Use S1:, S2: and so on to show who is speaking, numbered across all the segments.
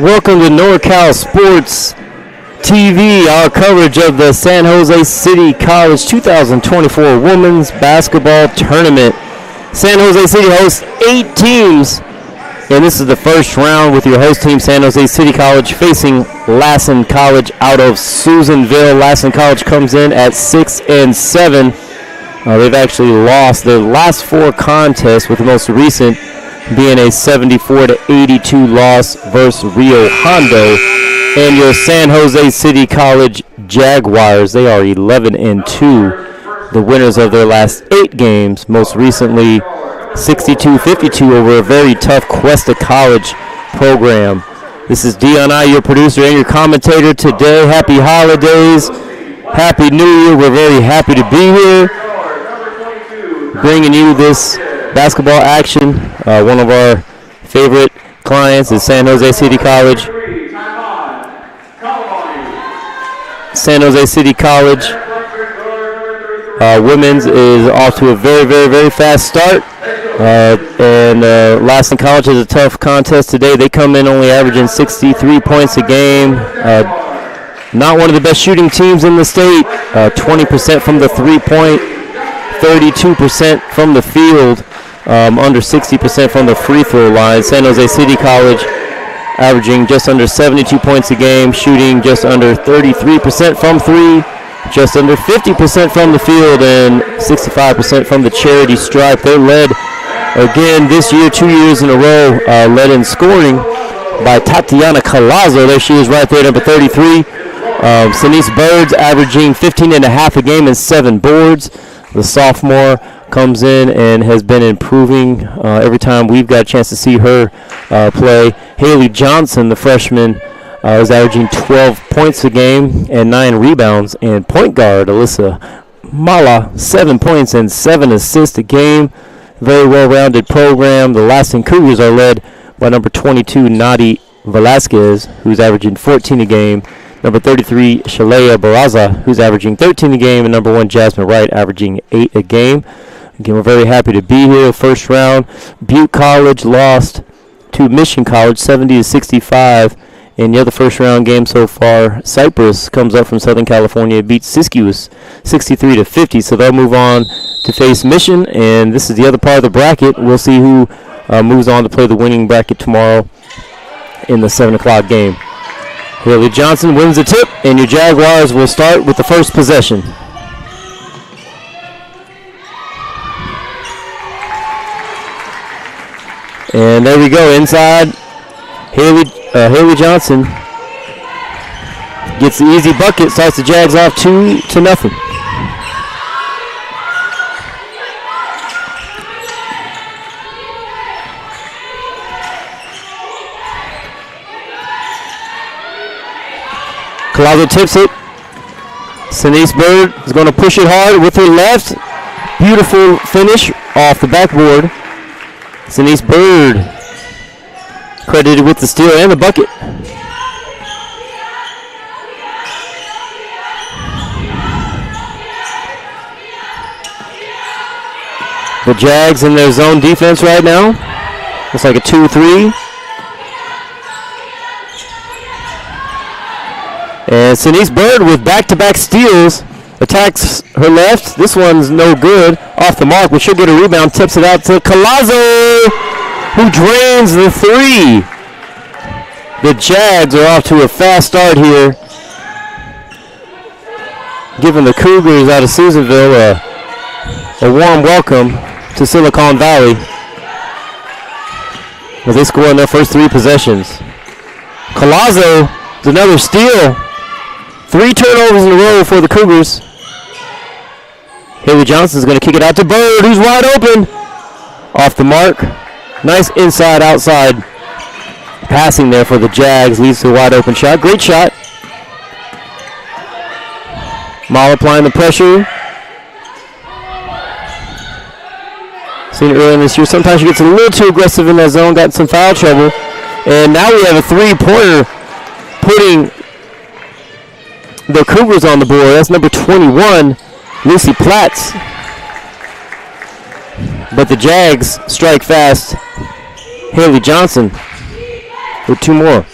S1: Welcome to NorCal Sports TV, our coverage of the San Jose City College 2024 Women's Basketball Tournament. San Jose City hosts 8 teams, and this is the first round with your host team, San Jose City College, facing Lassen College out of Susanville. Lassen College comes in at 6-7. They've actually lost their last 4 contests, with the most recent being a 74-82 loss versus Rio Hondo. And your San Jose City College Jaguars, they are 11-2, the winners of their last 8 games, most recently 62-52 over a very tough Cuesta College program. This is Dion I, your producer and your commentator today. Happy holidays, happy New Year. We're very happy to be here, bringing you this basketball action. One of our favorite clients is San Jose City College. San Jose City College women's is off to a very, very, very fast start. And Lassen College has a tough contest today. They come in only averaging 63 points a game. Not one of the best shooting teams in the state. 20% from the three-point, 32% from the field. Under 60% from the free throw line. San Jose City College averaging just under 72 points a game, shooting just under 33% from 3, just under 50% from the field, and 65% from the charity stripe. They're led again this year, 2 years in a row, led in scoring by Tatiana Colazo. There she is right there, number 33. Sinise Birds averaging 15.5 a game and 7 boards. The sophomore comes in and has been improving every time we've got a chance to see her play. Haley Johnson, the freshman, is averaging 12 points a game and 9 rebounds. And point guard Alyssa Mala, 7 points and 7 assists a game. Very well-rounded program. The Lassen Cougars are led by number 22, Nadi Velasquez, who's averaging 14 a game. Number 33, Shalea Barraza, who's averaging 13 a game. And number 1, Jasmine Wright, averaging 8 a game. Again, we're very happy to be here. First round, Butte College lost to Mission College 70-65. In the other first round game so far, Cypress comes up from Southern California, beats Siskiyou 63-50. So they'll move on to face Mission, and this is the other part of the bracket. We'll see who moves on to play the winning bracket tomorrow in the 7 o'clock game. Haley Johnson wins the tip, and your Jaguars will start with the first possession. And there we go, inside. Haley Johnson gets the easy bucket, starts the Jags off 2-0. Colazo tips it. Sinise Bird is going to push it hard with her left. Beautiful finish off the backboard. Sinise Bird credited with the steal and the bucket. The Jags in their zone defense right now. Looks like a 2-3. And Sinise Bird with back-to-back steals. Attacks her left. This one's no good. Off the mark, but she'll get a rebound. Tips it out to Colazo, who drains the 3. The Jags are off to a fast start here, giving the Cougars out of Susanville a warm welcome to Silicon Valley as they score in their first 3 possessions. Colazo is another steal. 3 turnovers in a row for the Cougars. Haley Johnson's going to kick it out to Bird, who's wide open. Off the mark. Nice inside-outside passing there for the Jags. Leads to a wide open shot. Great shot. Mala applying the pressure. Seen it earlier this year. Sometimes she gets a little too aggressive in that zone. Got in some foul trouble. And now we have a three-pointer putting the Cougars on the board. That's number 21, Lucy Platts. But the Jags strike fast. Haley Johnson with two more.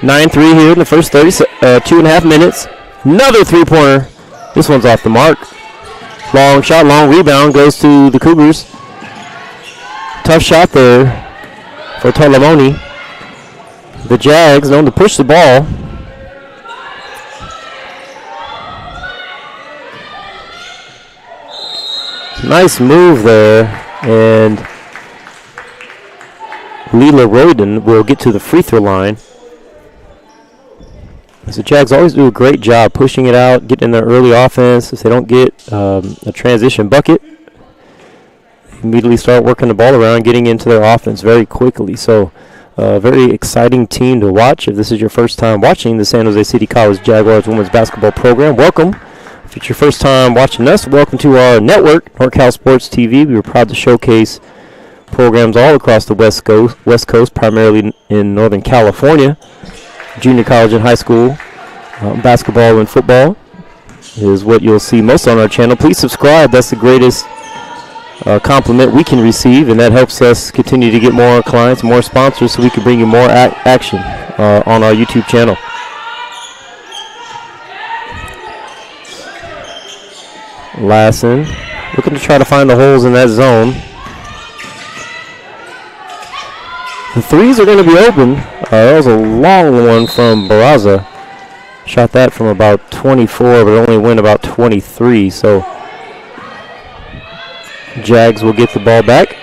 S1: (9-3) here in the first 2.5 minutes. Another three-pointer. This one's off the mark. Long shot, long rebound goes to the Cougars. Tough shot there for Tolamoni. The Jags known to push the ball. Nice move there, and Leela Royden will get to the free throw line. The Jags always do a great job pushing it out, getting in their early offense. If they don't get a transition bucket, they immediately start working the ball around, getting into their offense very quickly. So a very exciting team to watch. If this is your first time watching the San Jose City College Jaguars women's basketball program, welcome. If it's your first time watching us, welcome to our network, NorCal Sports TV. We are proud to showcase programs all across the West Coast, primarily in Northern California. Junior college and high school basketball and football is what you'll see most on our channel. Please subscribe. That's the greatest compliment we can receive, and that helps us continue to get more clients, more sponsors, so we can bring you more action on our YouTube channel. Lassen looking to try to find the holes in that zone. The threes are going to be open. That was a long one from Barraza. Shot that from about 24, but only went about 23. So Jags will get the ball back.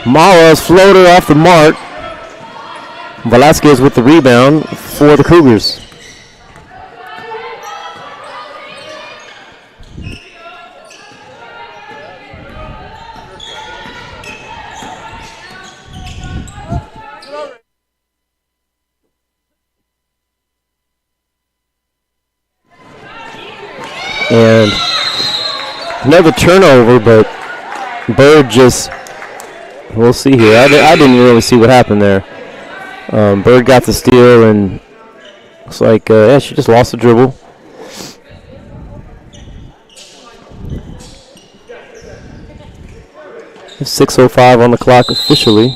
S1: Mala's floater off the mark. Velasquez with the rebound for the Cougars. And another turnover, but Bird just, we'll see here. I didn't really see what happened there. Bird got the steal, and looks like she just lost the dribble. It's 6:05 on the clock officially.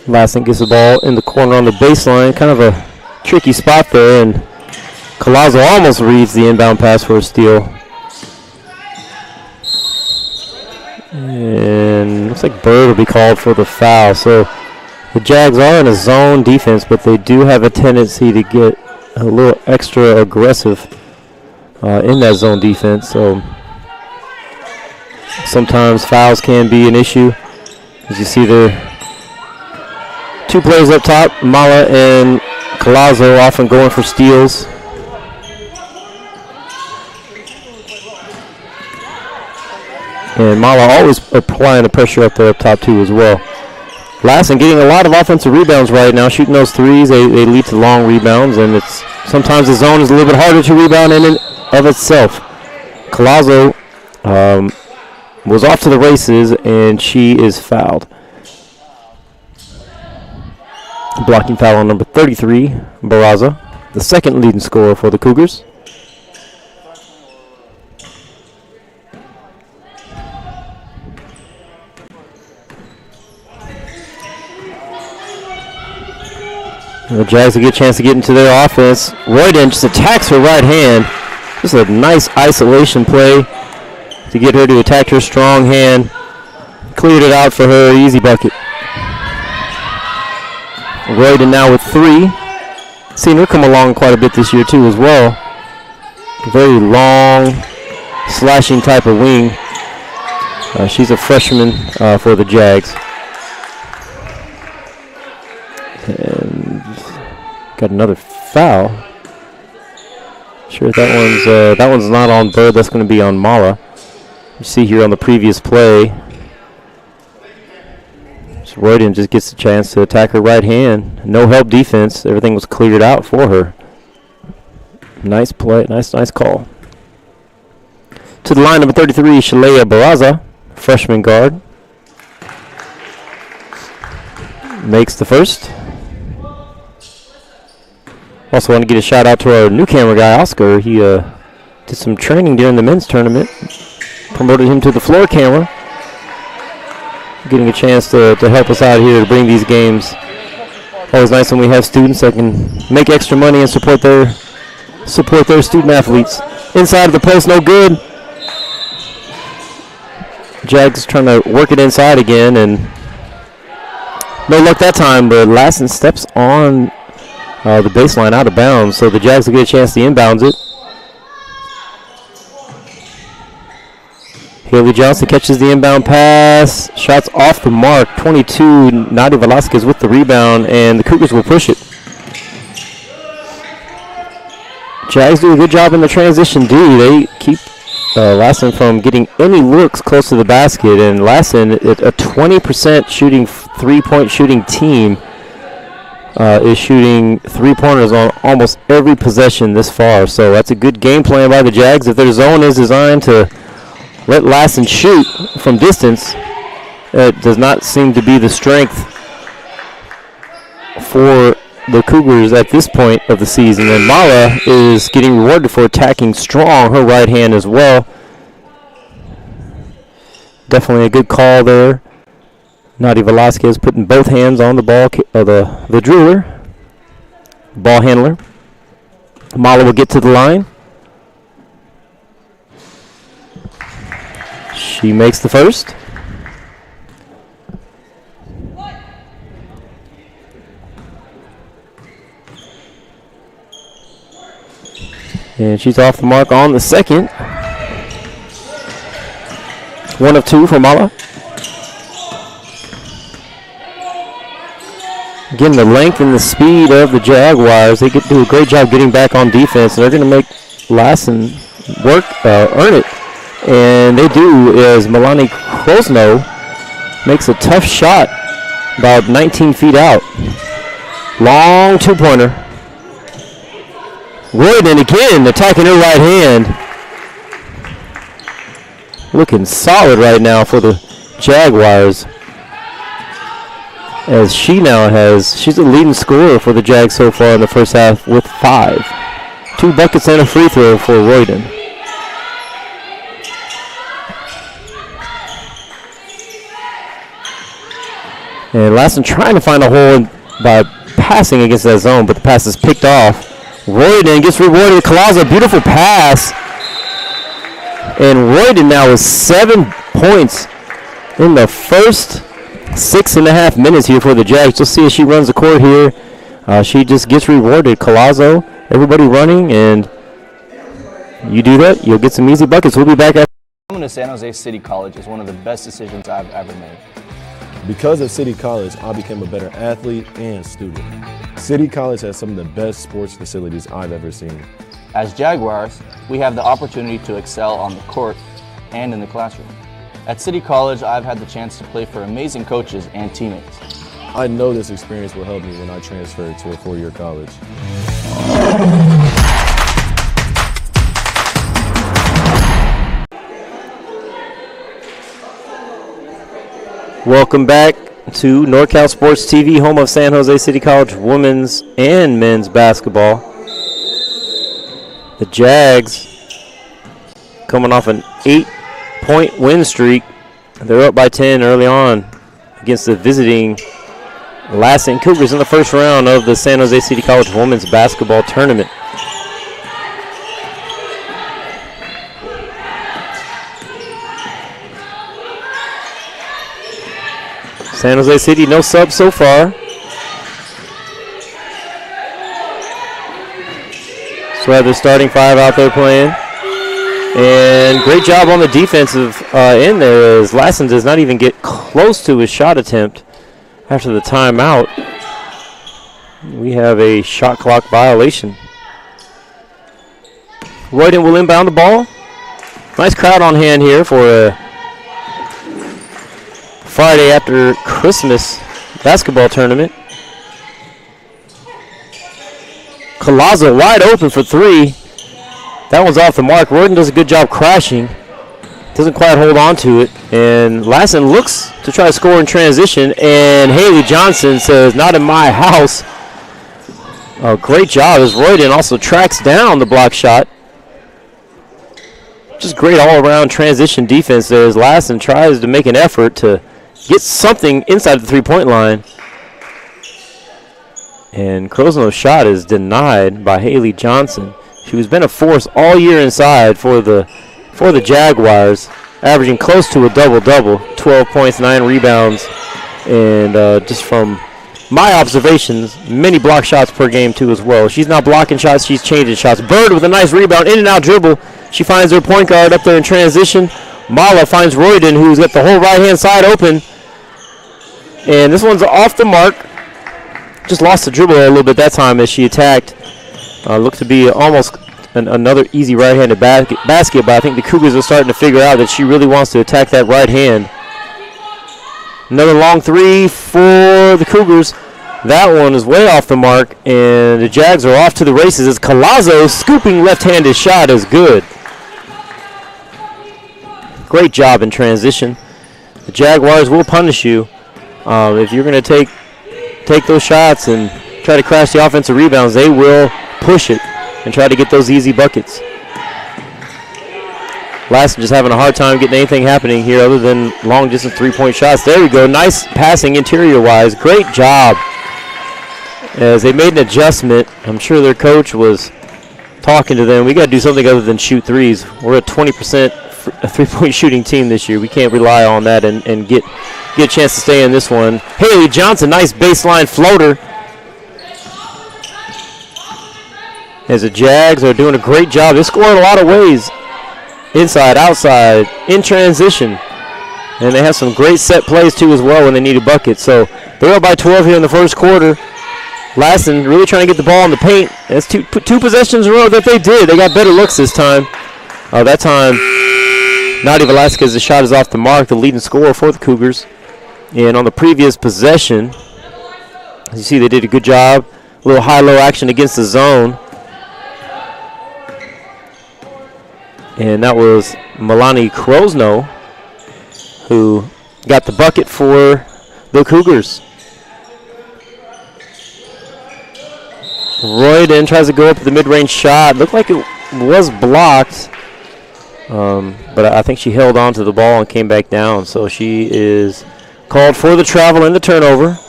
S1: Lassen gets the ball in the corner on the baseline. Kind of a tricky spot there, and Collazo almost reads the inbound pass for a steal. And looks like Bird will be called for the foul. So the Jags are in a zone defense, but they do have a tendency to get a little extra aggressive in that zone defense. So sometimes fouls can be an issue. As you see there, two players up top, Mala and Collazo, often going for steals. And Mala always applying the pressure up there up top too as well. Lassen getting a lot of offensive rebounds right now, shooting those threes. They lead to long rebounds, and it's sometimes the zone is a little bit harder to rebound in and of itself. Collazo was off to the races, and she is fouled. Blocking foul on number 33, Barraza, the second leading scorer for the Cougars. The Jags will get a chance to get into their offense. Royden just attacks her right hand. Just a nice isolation play to get her to attack her strong hand. Cleared it out for her, easy bucket. Royden now with 3. Seen her come along quite a bit this year too as well. Very long, slashing type of wing. She's a freshman for the Jags. And got another foul. Sure, that one's not on Bird. That's going to be on Mala. You see here on the previous play, so Royden just gets a chance to attack her right hand. No help defense. Everything was cleared out for her. Nice play. Nice call. To the line, number 33, Shalea Barraza, freshman guard. Makes the first. Also want to get a shout out to our new camera guy, Oscar. He did some training during the men's tournament. Promoted him to the floor camera. Getting a chance to help us out here to bring these games. Always nice when we have students that can make extra money and support their student athletes. Inside of the post, no good. Jags trying to work it inside again, and no luck that time, but Lassen steps on the baseline out of bounds, so the Jags will get a chance to inbounds it. Haley Johnson catches the inbound pass. Shots off the mark. 22, Nadia Velasquez with the rebound, and the Cougars will push it. Jags do a good job in the transition D. They keep Lassen from getting any looks close to the basket, and Lassen, a 20% shooting, three-point shooting team, is shooting three-pointers on almost every possession this far. So that's a good game plan by the Jags. If their zone is designed to let Lassen shoot from distance, it does not seem to be the strength for the Cougars at this point of the season. And Mala is getting rewarded for attacking strong, her right hand as well. Definitely a good call there. Nadia Velasquez putting both hands on the ball, the driller, ball handler. Mala will get to the line. She makes the first. And she's off the mark on the second. 1 of 2 for Mala. Again, the length and the speed of the Jaguars, they do a great job getting back on defense, and they're going to make Lassen earn it. And they do, as Milani Krosno makes a tough shot about 19 feet out. Long two-pointer. Royden again attacking her right hand. Looking solid right now for the Jaguars, as she's the leading scorer for the Jags so far in the first half with 5. 2 buckets and a free throw for Royden. And Lassen trying to find a hole by passing against that zone, but the pass is picked off. Royden gets rewarded. Colazo, beautiful pass. And Royden now is 7 points in the first 6.5 minutes here for the Jags. You'll see as she runs the court here. She just gets rewarded. Colazo, everybody running, and you do that, you'll get some easy buckets. We'll be back after.
S2: Coming to San Jose City College is one of the best decisions I've ever made.
S3: Because of City College, I became a better athlete and student. City College has some of the best sports facilities I've ever seen.
S2: As Jaguars, we have the opportunity to excel on the court and in the classroom. At City College, I've had the chance to play for amazing coaches and teammates.
S3: I know this experience will help me when I transfer to a 4-year college.
S1: Welcome back to NorCal Sports TV, home of San Jose City College women's and men's basketball. The Jags coming off an 8-point win streak. They're up by 10 early on against the visiting Lassen Cougars in the first round of the San Jose City College women's basketball tournament. San Jose City, no subs so far. So we have the starting five out there playing. And great job on the defensive end there, as Lassen does not even get close to his shot attempt after the timeout. We have a shot clock violation. Royden will inbound the ball. Nice crowd on hand here for a Friday after Christmas basketball tournament. Collazo wide open for three. That one's off the mark. Royden does a good job crashing. Doesn't quite hold on to it. And Lassen looks to try to score in transition. And Haley Johnson says, not in my house. Great job as Royden also tracks down the block shot. Just great all-around transition defense there as Lassen tries to make an effort to get something inside the three-point line. And Crosno's shot is denied by Haley Johnson. She's been a force all year inside for the Jaguars, averaging close to a double-double, 12 points, 9 rebounds, and just from my observations, many block shots per game too as well. She's not blocking shots, she's changing shots. Bird with a nice rebound, in and out dribble. She finds her point guard up there in transition. Mala finds Royden, who's got the whole right-hand side open. And this one's off the mark. Just lost the dribble a little bit that time as she attacked. Looked to be almost another easy right-handed basket, but I think the Cougars are starting to figure out that she really wants to attack that right hand. Another long three for the Cougars. That one is way off the mark, and the Jags are off to the races as Collazo's scooping left-handed shot is good. Great job in transition. The Jaguars will punish you if you're going to take those shots and try to crash the offensive rebounds. They will push it and try to get those easy buckets. Lassen just having a hard time getting anything happening here other than long-distance three-point shots. There we go. Nice passing interior-wise. Great job as they made an adjustment. I'm sure their coach was talking to them. We got to do something other than shoot threes. We're a 20% three-point shooting team this year. We can't rely on that and get a chance to stay in this one. Haley Johnson, nice baseline floater. As the Jags are doing a great job. They're scoring a lot of ways. Inside, outside, in transition. And they have some great set plays too as well when they need a bucket. So they're up by 12 here in the first quarter. Lassen really trying to get the ball in the paint. That's two possessions in a row that they did. They got better looks this time. That time, Nadia Velasquez, the shot is off the mark, the leading scorer for the Cougars. And on the previous possession, as you see, they did a good job. A little high-low action against the zone. And that was Milani Krosno who got the bucket for the Cougars. Royden tries to go up with the mid-range shot. Looked like it was blocked, but I think she held on to the ball and came back down. So she is called for the travel and the turnover.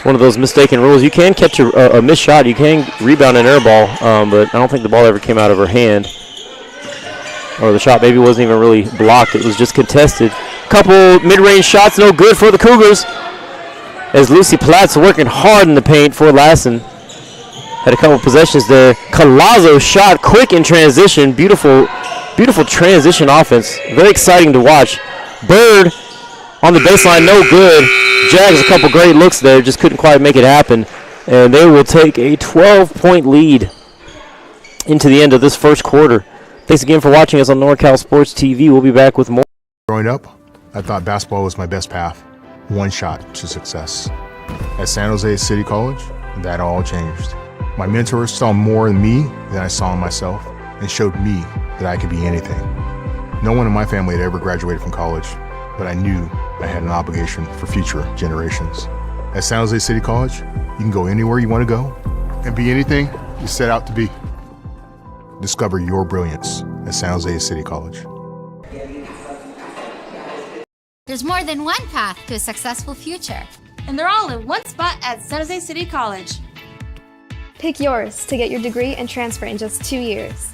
S1: One of those mistaken rules. You can catch a missed shot. You can rebound an air ball, but I don't think the ball ever came out of her hand. Or the shot maybe wasn't even really blocked. It was just contested. Couple mid-range shots, no good for the Cougars. As Lucy Platt's working hard in the paint for Lassen. Had a couple possessions there. Collazo shot quick in transition. Beautiful transition offense. Very exciting to watch. Bird on the baseline, no good. Jags a couple great looks there, just couldn't quite make it happen. And they will take a 12-point lead into the end of this first quarter. Thanks again for watching us on NorCal Sports TV. We'll be back with more.
S4: Growing up, I thought basketball was my best path. One shot to success. At San Jose City College, that all changed. My mentors saw more in me than I saw in myself and showed me that I could be anything. No one in my family had ever graduated from college, but I knew I had an obligation for future generations. At San Jose City College, you can go anywhere you want to go and be anything you set out to be. Discover your brilliance at San Jose City College.
S5: There's more than one path to a successful future.
S6: And they're all in one spot at San Jose City College.
S7: Pick yours to get your degree and transfer in just 2 years.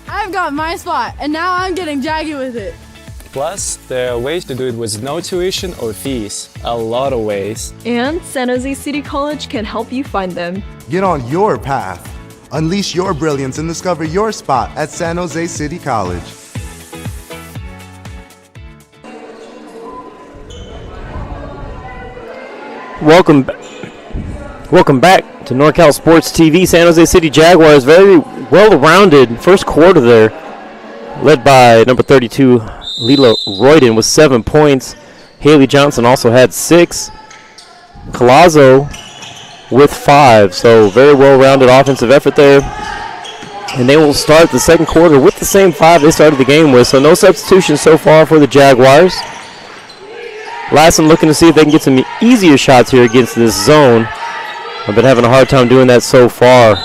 S8: I've got my spot, and now I'm getting jaggy with it. Plus, there are ways to do it with no tuition or fees. A lot of ways.
S9: And San Jose City College can help you find them.
S10: Get on your path. Unleash your brilliance and discover your spot at San Jose City College.
S1: Welcome back to NorCal Sports TV. San Jose City Jaguars, very well-rounded first quarter there, led by number 32, Lila Royden, with 7 points. Haley Johnson also had 6. Collazo with 5. So very well-rounded offensive effort there. And they will start the second quarter with the same 5 they started the game with. So no substitutions so far for the Jaguars. Lassen looking to see if they can get some easier shots here against this zone. I've been having a hard time doing that so far.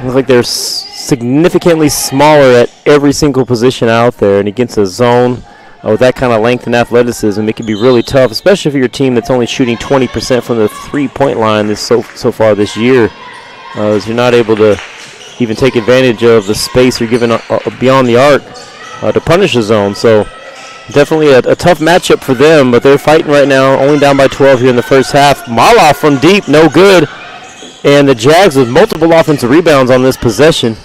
S1: Looks like they're significantly smaller at every single position out there, and against a zone with that kind of length and athleticism, it can be really tough, especially for your team that's only shooting 20% from the three-point line so far this year, as you're not able to even take advantage of the space you're given beyond the arc to punish a zone. So definitely a tough matchup for them, but they're fighting right now, only down by 12 here in the first half. Maloff from deep, no good. And the Jags with multiple offensive rebounds on this possession.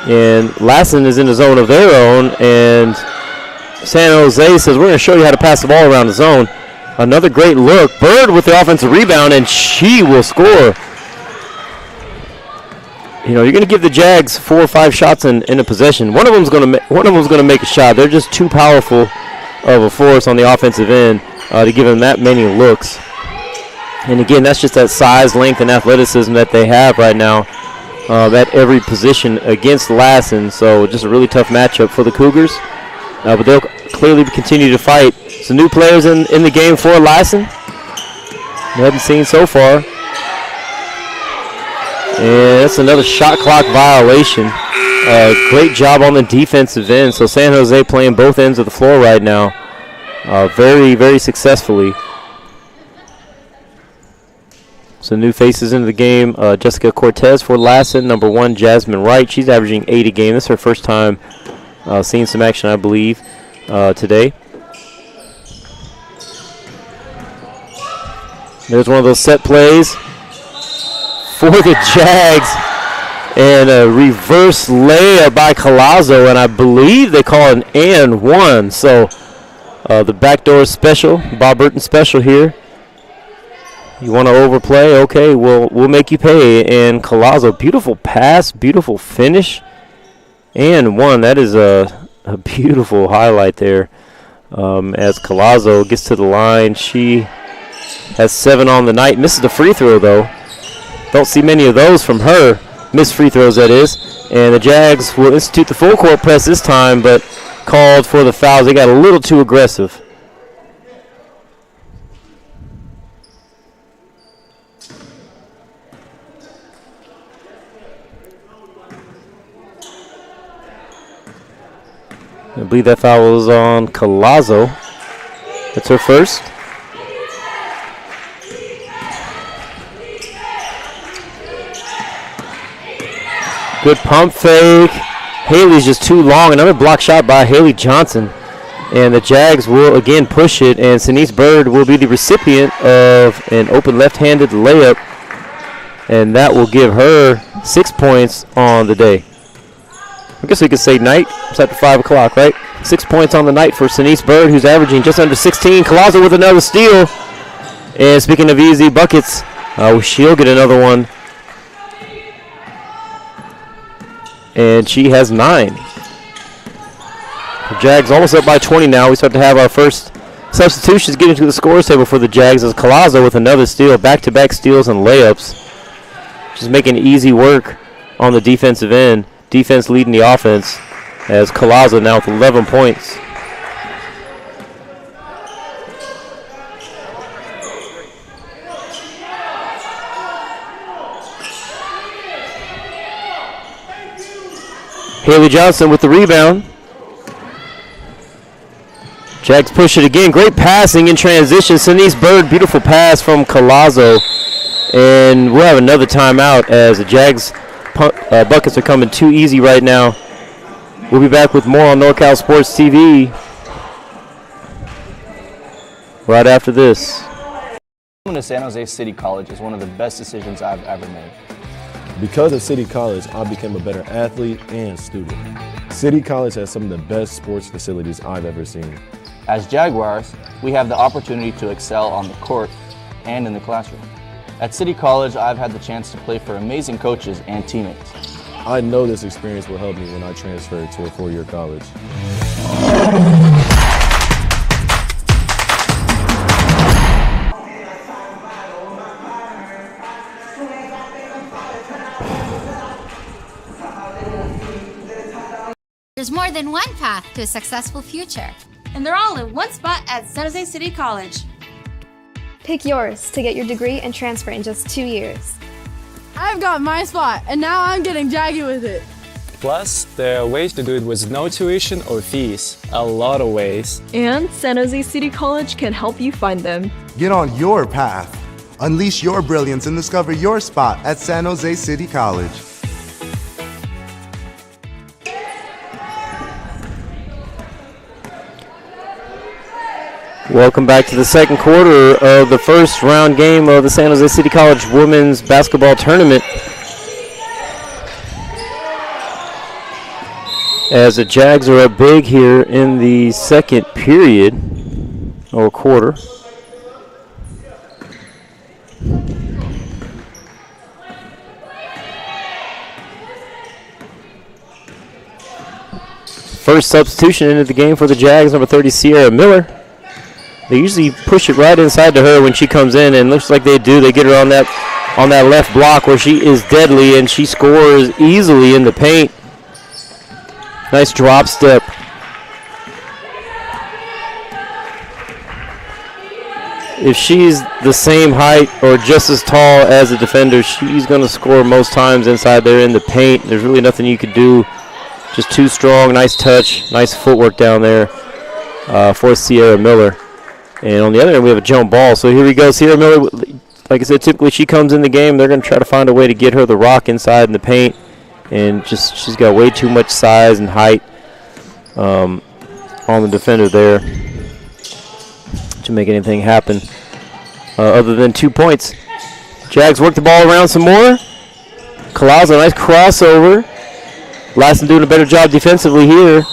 S1: And Lassen is in the zone of their own, and San Jose says, we're going to show you how to pass the ball around the zone. Another great look. Bird with the offensive rebound, and she will score. You know, you're going to give the Jags 4 or 5 shots in a possession. One of them's going to make a shot. They're just too powerful of a force on the offensive end to give them that many looks. And again, that's just that size, length, and athleticism that they have right now at every position against Lassen. So just a really tough matchup for the Cougars. But they'll clearly continue to fight. Some new players in the game for Lassen. We haven't seen so far. And that's another shot clock violation. Great job on the defensive end. So San Jose playing both ends of the floor right now very, very successfully. Some new faces into the game. Jessica Cortez for Lassen. Number 1, Jasmine Wright. She's averaging 8 a game. This is her first time seeing some action, I believe, today. There's one of those set plays for the Jags. And a reverse layup by Collazo, and I believe they call it an and one. So the backdoor special, Bob Burton special here. You want to overplay? Okay, we'll make you pay. And Collazo, beautiful pass, beautiful finish, and one. That is a beautiful highlight there. As Collazo gets to the line, she has 7 on the night. Misses the free throw though. Don't see many of those from her. Missed free throws, that is. And the Jags will institute the full court press this time, but called for the fouls. They got a little too aggressive. I believe that foul was on Collazo. That's her first. Good pump fake. Haley's just too long. Another block shot by Haley Johnson. And the Jags will again push it, and Sinise Bird will be the recipient of an open left-handed layup. And that will give her 6 points on the day. I guess we could say night. It's after 5 o'clock, right? 6 points on the night for Sinise Bird, who's averaging just under 16. Collazo with another steal. And speaking of easy buckets, she'll get another one. And she has 9. The Jags almost up by 20 now. We start to have our first substitutions getting to the scores table for the Jags as Collazo with another steal, back-to-back steals and layups. Just making easy work on the defensive end. Defense leading the offense as Collazo now with 11 points. Haley Johnson with the rebound. Jags push it again. Great passing in transition. Sinise Bird, beautiful pass from Collazo. And we'll have another timeout as the Jags buckets are coming too easy right now We'll be back with more on NorCal Sports TV right after this.
S2: Coming to San Jose City College is one of the best decisions I've ever made.
S3: Because of City College, I became a better athlete and student. City College has some of the best sports facilities I've ever seen.
S2: As Jaguars, we have the opportunity to excel on the court and in the classroom. At City College, I've had the chance to play for amazing coaches and teammates.
S3: I know this experience will help me when I transfer to a four-year college.
S5: There's more than one path to a successful future.
S6: And they're all in one spot at San Jose City College.
S7: Pick yours to get your degree and transfer in just 2 years.
S11: I've got my spot, and now I'm getting jaggy with it.
S8: Plus, there are ways to do it with no tuition or fees. A lot of ways.
S9: And San Jose City College can help you find them.
S10: Get on your path. Unleash your brilliance and discover your spot at San Jose City College.
S1: Welcome back to the second quarter of the first round game of the San Jose City College Women's Basketball Tournament. As the Jags are up big here in the second period, or quarter. First substitution into the game for the Jags, number 30, Sierra Miller. They usually push it right inside to her when she comes in, and looks like they do. They get her on that left block where she is deadly, and she scores easily in the paint. Nice drop step. If she's the same height or just as tall as the defender, she's going to score most times inside there in the paint. There's really nothing you could do. Just too strong. Nice touch. Nice footwork down there for Sierra Miller. And on the other end, we have a jump ball. So here we go. Sierra Miller, like I said, typically she comes in the game. They're going to try to find a way to get her the rock inside in the paint. And just she's got way too much size and height on the defender there to make anything happen other than 2 points. Jags work the ball around some more. Collazo, nice crossover. Lassen doing a better job defensively here.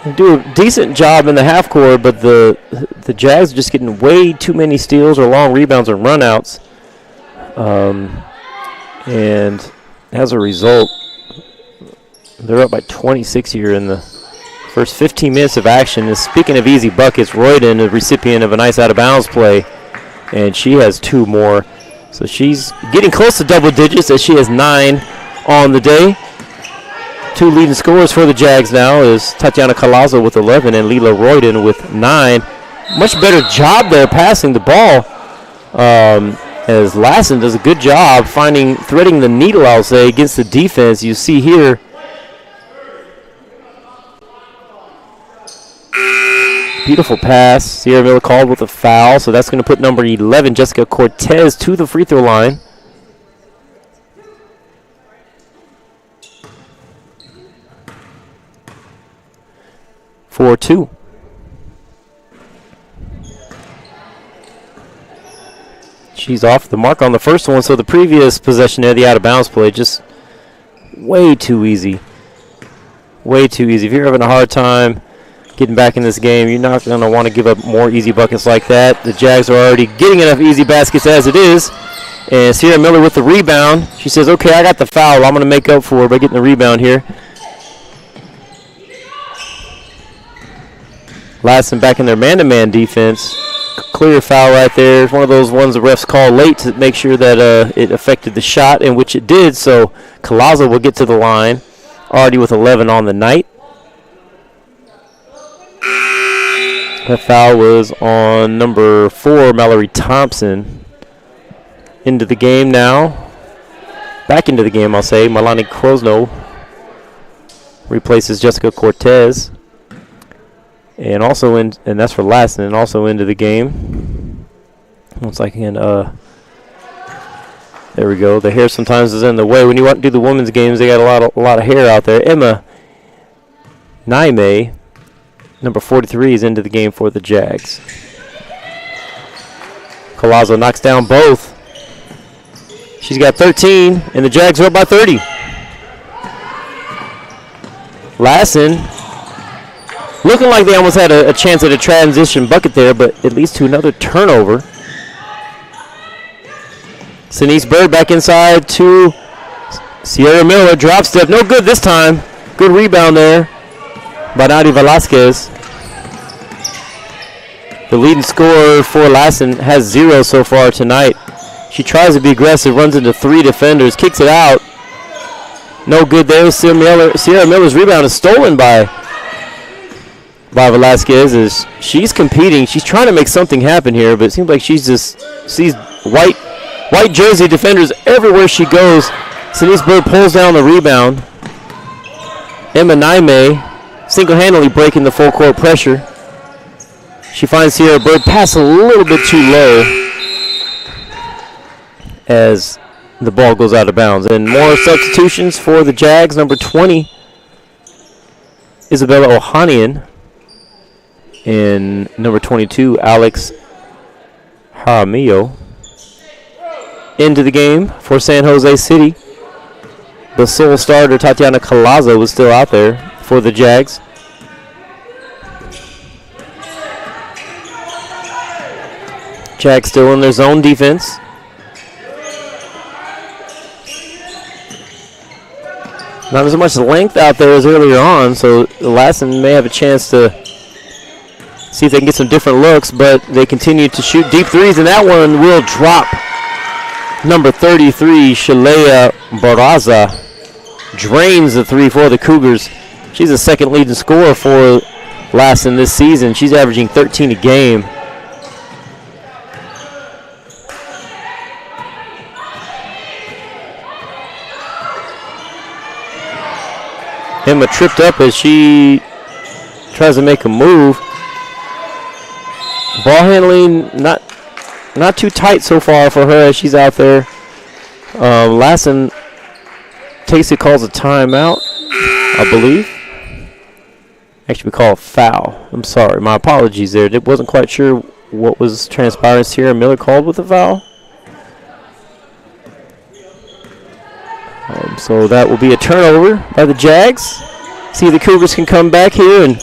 S1: They do a decent job in the half court, but the Jags are just getting way too many steals or long rebounds or runouts. And as a result, they're up by 26 here in the first 15 minutes of action. And speaking of easy buckets, Royden, a recipient of a nice out-of-bounds play, and she has 2 more. So she's getting close to double digits as she has 9 on the day. 2 leading scorers for the Jags now is Tatiana Collazo with 11 and Leela Royden with 9. Much better job there passing the ball as Lassen does a good job threading the needle, I'll say, against the defense. You see here. Beautiful pass. Sierra Miller called with a foul, so that's going to put number 11, Jessica Cortez, to the free throw line. For 2. She's off the mark on the first one, so the previous possession there, the out-of-bounds play, just way too easy. Way too easy. If you're having a hard time getting back in this game, you're not going to want to give up more easy buckets like that. The Jags are already getting enough easy baskets as it is. And Sierra Miller with the rebound. She says, okay, I got the foul. I'm going to make up for it by getting the rebound here. Lassen back in their man-to-man defense. Clear foul right there. It's one of those ones the refs call late to make sure that it affected the shot, in which it did. So Collazo will get to the line, already with 11 on the night. That foul was on number 4, Mallory Thompson. Into the game now. Back into the game, I'll say. Milani Krosno replaces Jessica Cortez. And also and that's for Lassen, and also into the game. Once I can, there we go. The hair sometimes is in the way. When you want to do the women's games, they got a lot of hair out there. Emma Naime, number 43, is into the game for the Jags. Collazo knocks down both. She's got 13, and the Jags are up by 30. Lassen, looking like they almost had a chance at a transition bucket there, but it leads to another turnover. Sinise Bird back inside to Sierra Miller. Drop step, no good this time. Good rebound there by Nadi Velasquez. The leading scorer for Lassen has 0 so far tonight. She tries to be aggressive, runs into 3 defenders, kicks it out. No good there. Sierra Miller's rebound is stolen by Velasquez as she's competing. She's trying to make something happen here, but it seems like she's just sees white jersey defenders everywhere she goes. Sinise Bird pulls down the rebound. Emma Naime single-handedly breaking the full court pressure. She finds Sierra Bird pass a little bit too low as the ball goes out of bounds. And more substitutions for the Jags. Number 20, Isabella Ohanian. And number 22, Alex Jaramillo. Into the game for San Jose City. The sole starter, Tatiana Collazo, was still out there for the Jags. Jags still in their zone defense. Not as much length out there as earlier on, so Lassen may have a chance to see if they can get some different looks, but they continue to shoot deep threes, and that one will drop. Number 33, Shalea Barraza, drains the three for the Cougars. She's the second leading scorer for Lassen this season. She's averaging 13 a game. Emma tripped up as she tries to make a move. Ball handling not too tight so far for her as she's out there. Lassen calls a timeout, I believe. Actually, we call a foul. I'm sorry, my apologies there. Wasn't quite sure what was transpiring. Sierra Miller called with a foul. So that will be a turnover by the Jags. See if the Cougars can come back here and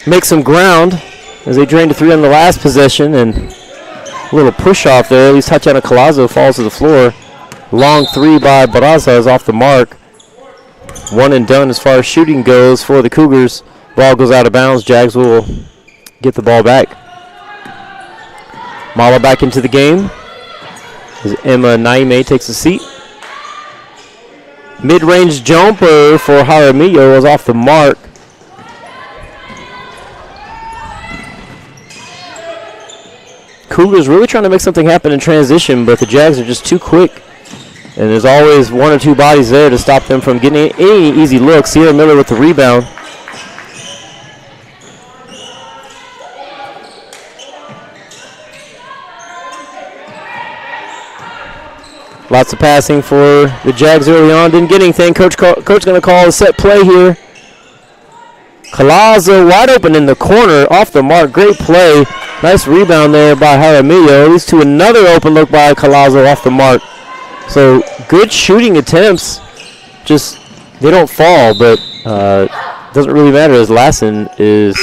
S1: make some ground as they drained a three on the last possession, and a little push off there. At least Tatiana Collazo falls to the floor. Long three by Barraza is off the mark. One and done as far as shooting goes for the Cougars. Ball goes out of bounds. Jags will get the ball back. Mala back into the game as Emma Naime takes a seat. Mid-range jumper for Jaramillo was off the mark. Cougars really trying to make something happen in transition, but the Jags are just too quick. And there's always one or two bodies there to stop them from getting any easy looks. Sierra Miller with the rebound. Lots of passing for the Jags early on. Didn't get anything. Coach going to call a set play here. Collazo wide open in the corner. Off the mark. Great play. Nice rebound there by Jaramillo. Leads to another open look by Collazo off the mark. So good shooting attempts. Just they don't fall, but doesn't really matter as Lassen is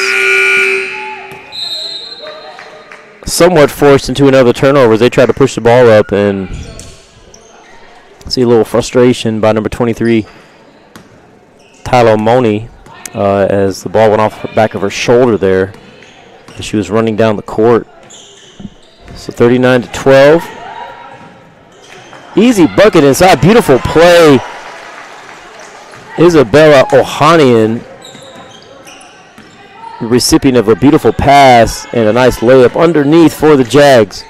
S1: somewhat forced into another turnover as they try to push the ball up, and see a little frustration by number 23, Tylo Moni, as the ball went off the back of her shoulder there as she was running down the court. So 39-12. Easy bucket inside. Beautiful play. Isabella Ohanian, recipient of a beautiful pass and a nice layup underneath for the Jags.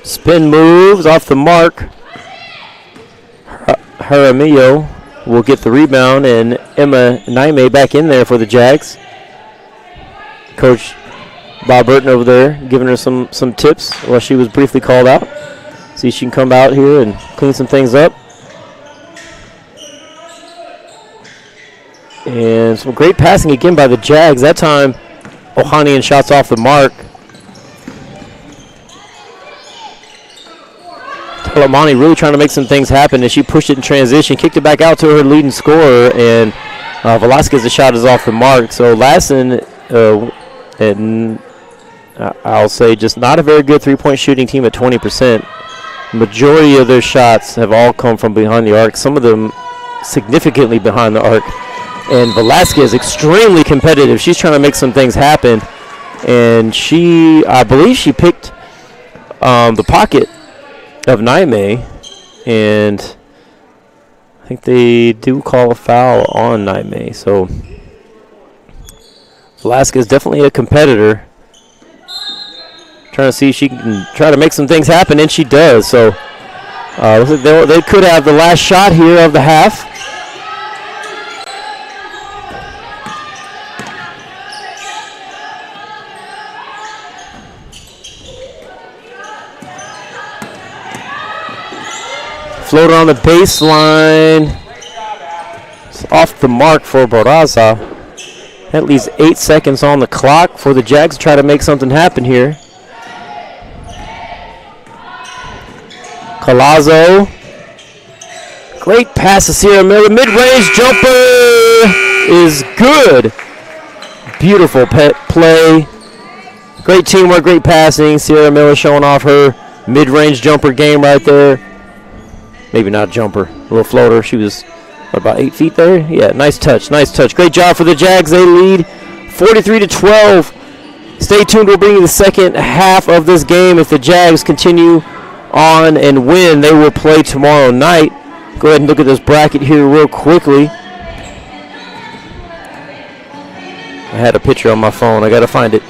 S1: Spin moves off the mark. Jaramillo will get the rebound, and Emma Naime back in there for the Jags. Coach Bob Burton over there giving her some tips while she was briefly called out. See if she can come out here and clean some things up. And some great passing again by the Jags. That time, Ohanian shots off the mark. Talamani really trying to make some things happen as she pushed it in transition, kicked it back out to her leading scorer, and Velasquez's shot is off the mark. So Lassen, and I'll say just not a very good three-point shooting team at 20%. Majority of their shots have all come from behind the arc, some of them significantly behind the arc. And Velasquez extremely competitive. She's trying to make some things happen. And I believe she picked the pocket of Naime. And I think they do call a foul on Naime. So Velasquez definitely a competitor. Trying to see if she can try to make some things happen, and she does. So looks like they could have the last shot here of the half. Floater on the baseline. It's off the mark for Barraza. That leaves 8 seconds on the clock for the Jags to try to make something happen here. Colazo. Great pass to Sierra Miller. Mid-range jumper is good. Beautiful play. Great teamwork, great passing. Sierra Miller showing off her mid-range jumper game right there. Maybe not jumper, a little floater. She was about 8 feet there. Yeah, nice touch, nice touch. Great job for the Jags. They lead 43-12. Stay tuned. We'll bring you the second half of this game. If the Jags continue on and win, they will play tomorrow night. Go ahead and look at this bracket here real quickly. I had a picture on my phone. I got to find it.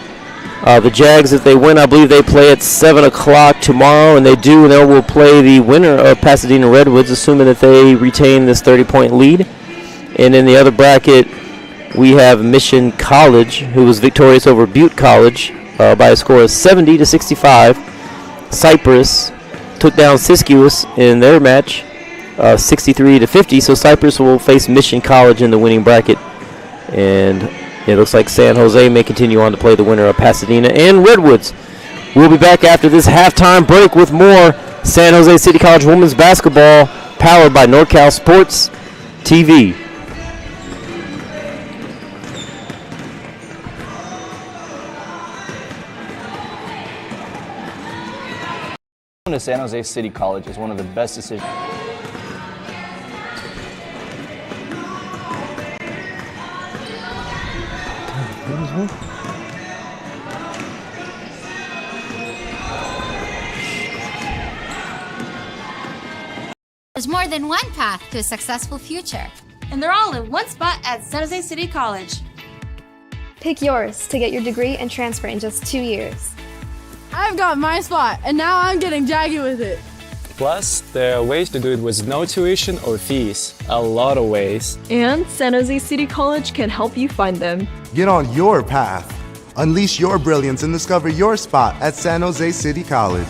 S1: The Jags, if they win, I believe they play at 7 o'clock tomorrow, and they do, and they will play the winner of Pasadena Redwoods, assuming that they retain this 30-point lead. And in the other bracket, we have Mission College, who was victorious over Butte College by a score of 70-65. Cypress took down Siskiyous in their match, 63-50. So Cypress will face Mission College in the winning bracket. And it looks like San Jose may continue on to play the winner of Pasadena and Redwoods. We'll be back after this halftime break with more San Jose City College women's basketball powered by NorCal Sports TV.
S2: Going to San Jose City College is one of the best decisions.
S5: There's more than one path to a successful future.
S6: And they're all in one spot at San Jose City College.
S7: Pick yours to get your degree and transfer in just 2 years.
S11: I've got my spot, and now I'm getting jaggy with it.
S8: Plus, there are ways to do it with no tuition or fees. A lot of ways.
S9: And San Jose City College can help you find them.
S10: Get on your path. Unleash your brilliance and discover your spot at San Jose City College.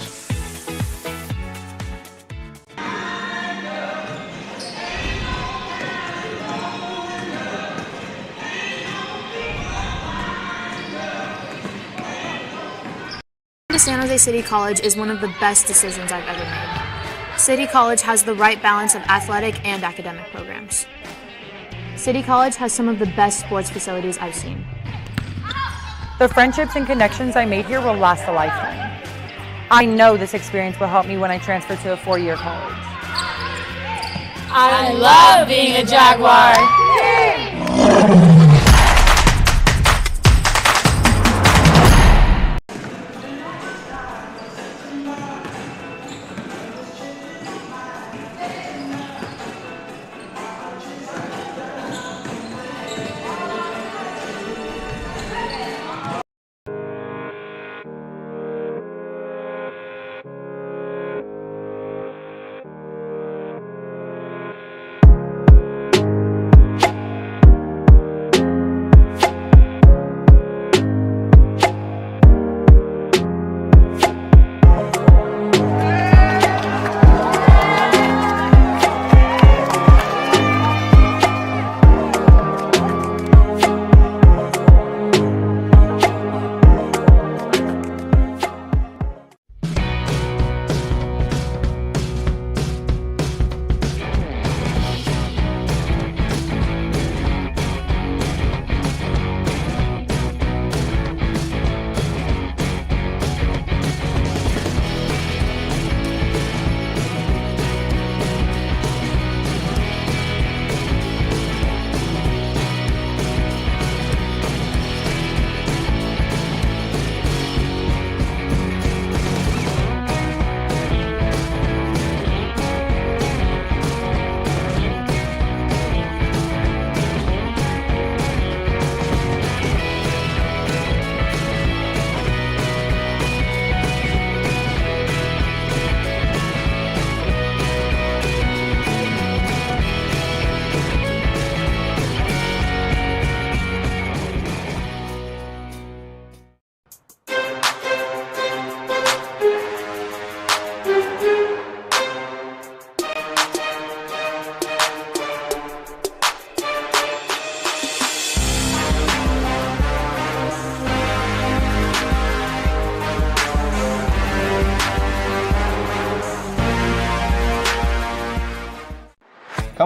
S12: To San Jose City College is one of the best decisions I've ever made. City College has the right balance of athletic and academic programs. City College has some of the best sports facilities I've seen.
S13: The friendships and connections I made here will last a lifetime. I know this experience will help me when I transfer to a four-year college.
S6: I love being a Jaguar.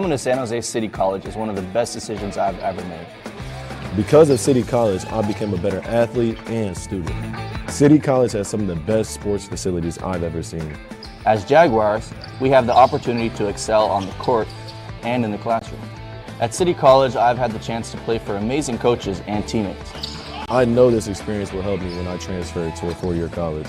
S2: Coming to San Jose City College is one of the best decisions I've ever made.
S3: Because of City College, I became a better athlete and student. City College has some of the best sports facilities I've ever seen.
S2: As Jaguars, we have the opportunity to excel on the court and in the classroom. At City College, I've had the chance to play for amazing coaches and teammates.
S3: I know this experience will help me when I transfer to a four-year college.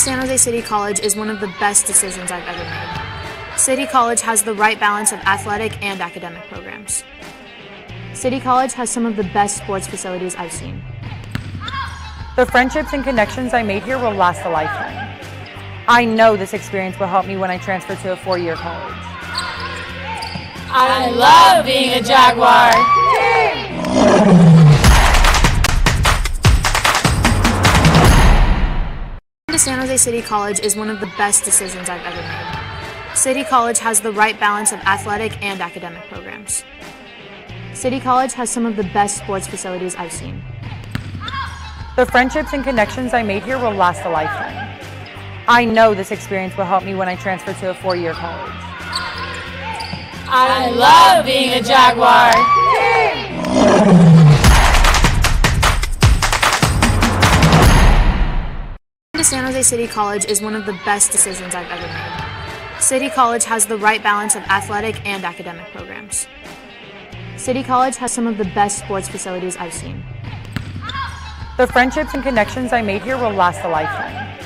S12: San Jose City College is one of the best decisions I've ever made. City College has the right balance of athletic and academic programs. City College has some of the best sports facilities I've seen.
S13: The friendships and connections I made here will last a lifetime. I know this experience will help me when I transfer to a four-year college.
S6: I love being a Jaguar.
S12: San Jose City College is one of the best decisions I've ever made. City College has the right balance of athletic and academic programs. City College has some of the best sports facilities I've seen.
S13: The friendships and connections I made here will last a lifetime. I know this experience will help me when I transfer to a four-year college.
S6: I love being a Jaguar.
S12: San Jose City College is one of the best decisions I've ever made. City College has the right balance of athletic and academic programs. City College has some of the best sports facilities I've seen.
S13: The friendships and connections I made here will last a lifetime.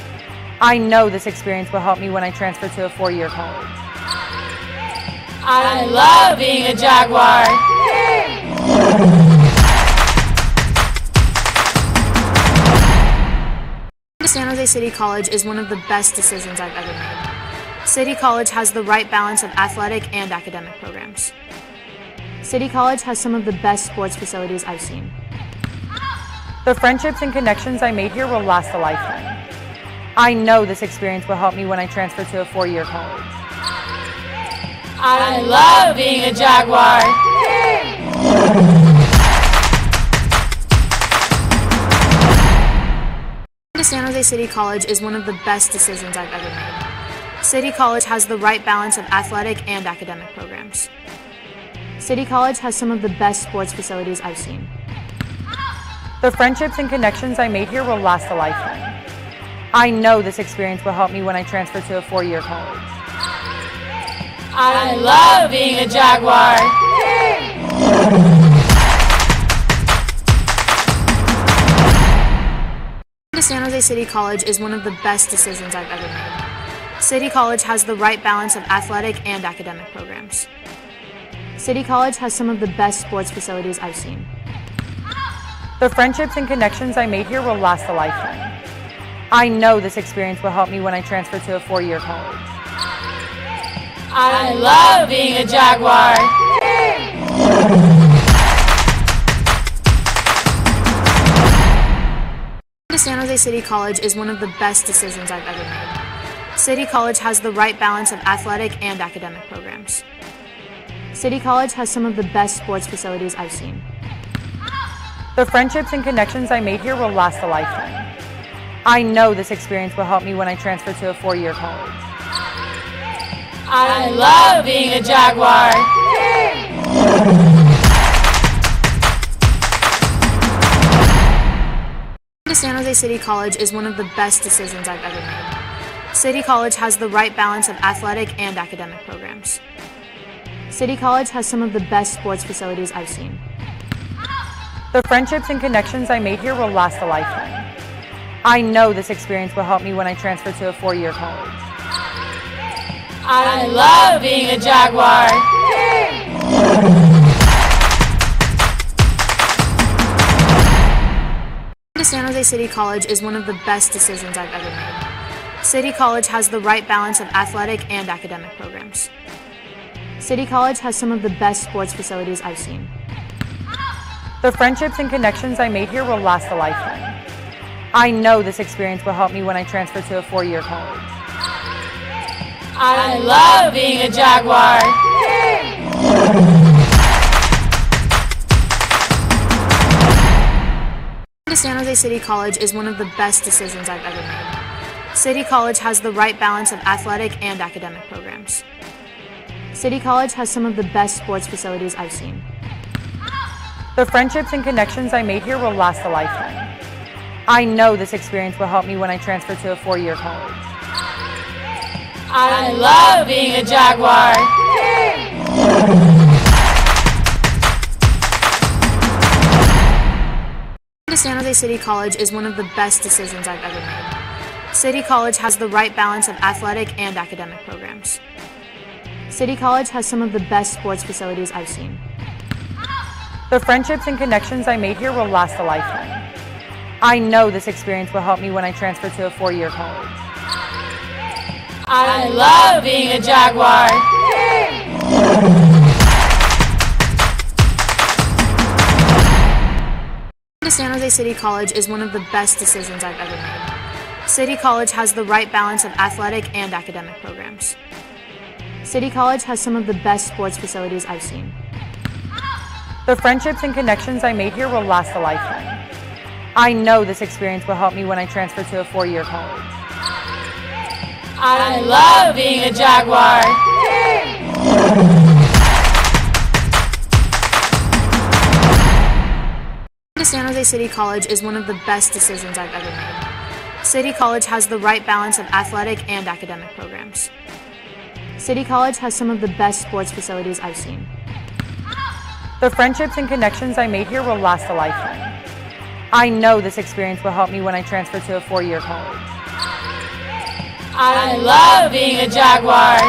S13: I know this experience will help me when I transfer to a four-year college.
S6: I love being a Jaguar.
S12: San Jose City College is one of the best decisions I've ever made. City College has the right balance of athletic and academic programs. City College has some of the best sports facilities I've seen.
S13: The friendships and connections I made here will last a lifetime. I know this experience will help me when I transfer to a four-year college.
S6: I love being a Jaguar.
S12: San Jose City College is one of the best decisions I've ever made. City College has the right balance of athletic and academic programs. City College has some of the best sports facilities I've seen.
S13: The friendships and connections I made here will last a lifetime. I know this experience will help me when I transfer to a four-year college.
S6: I love being a Jaguar.
S12: San Jose City College is one of the best decisions I've ever made. City College has the right balance of athletic and academic programs. City College has some of the best sports facilities I've seen.
S13: The friendships and connections I made here will last a lifetime. I know this experience will help me when I transfer to a four-year college.
S6: I love being a Jaguar.
S12: To San Jose City College is one of the best decisions I've ever made. City College has the right balance of athletic and academic programs. City College has some of the best sports facilities I've seen.
S13: The friendships and connections I made here will last a lifetime. I know this experience will help me when I transfer to a four-year college.
S6: I love being a Jaguar.
S12: To San Jose City College is one of the best decisions I've ever made. City College has the right balance of athletic and academic programs. City College has some of the best sports facilities I've seen.
S13: The friendships and connections I made here will last a lifetime. I know this experience will help me when I transfer to a four-year college.
S6: I love being a Jaguar.
S12: To San Jose City College is one of the best decisions I've ever made. City College has the right balance of athletic and academic programs. City College has some of the best sports facilities I've seen.
S13: The friendships and connections I made here will last a lifetime. I know this experience will help me when I transfer to a four-year college.
S6: I love being a Jaguar.
S12: To San Jose City College is one of the best decisions I've ever made. City College has the right balance of athletic and academic programs. City College has some of the best sports facilities I've seen.
S13: The friendships and connections I made here will last a lifetime. I know this experience will help me when I transfer to a four-year college.
S6: I love being a Jaguar.
S12: To San Jose City College is one of the best decisions I've ever made. City College has the right balance of athletic and academic programs. City College has some of the best sports facilities I've seen.
S13: The friendships and connections I made here will last a lifetime. I know this experience will help me when I transfer to a four-year college.
S6: I love being a Jaguar.
S12: To San Jose City College is one of the best decisions I've ever made. City College has the right balance of athletic and academic programs. City College has some of the best sports facilities I've seen.
S13: The friendships and connections I made here will last a lifetime. I know this experience will help me when I transfer to a four-year college.
S6: I love being a Jaguar.
S12: To San Jose City College is one of the best decisions I've ever made. City College has the right balance of athletic and academic programs. City College has some of the best sports facilities I've seen.
S13: The friendships and connections I made here will last a lifetime. I know this experience will help me when I transfer to a four-year college.
S6: I love being a Jaguar.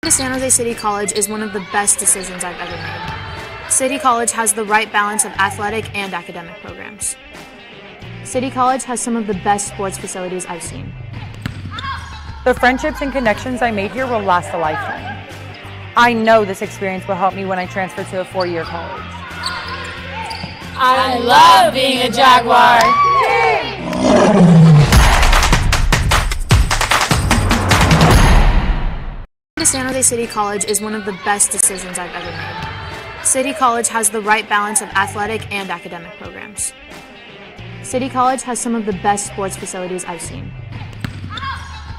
S12: To San Jose City College is one of the best decisions I've ever made. City College has the right balance of athletic and academic programs. City College has some of the best sports facilities I've seen.
S13: The friendships and connections I made here will last a lifetime. I know this experience will help me when I transfer to a four-year college.
S6: I love being a Jaguar.
S12: To San Jose City College is one of the best decisions I've ever made. City College has the right balance of athletic and academic programs. City College has some of the best sports facilities I've seen.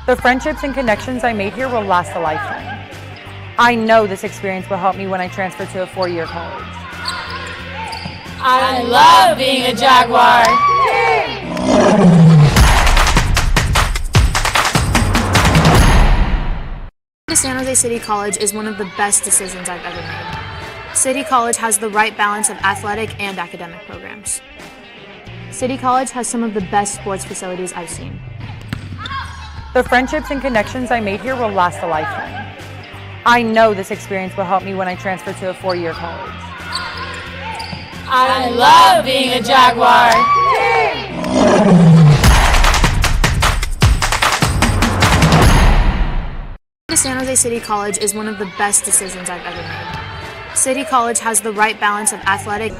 S13: The friendships and connections I made here will last a lifetime. I know this experience will help me when I transfer to a four-year college.
S6: I love being a Jaguar.
S12: To San Jose City College is one of the best decisions I've ever made. City College has the right balance of athletic and academic programs. City College has some of the best sports facilities I've seen.
S13: The friendships and connections I made here will last a lifetime. I know this experience will help me when I transfer to a four-year college.
S6: I love being a Jaguar.
S12: To San Jose City College is one of the best decisions I've ever made. City College has the right balance of athletic.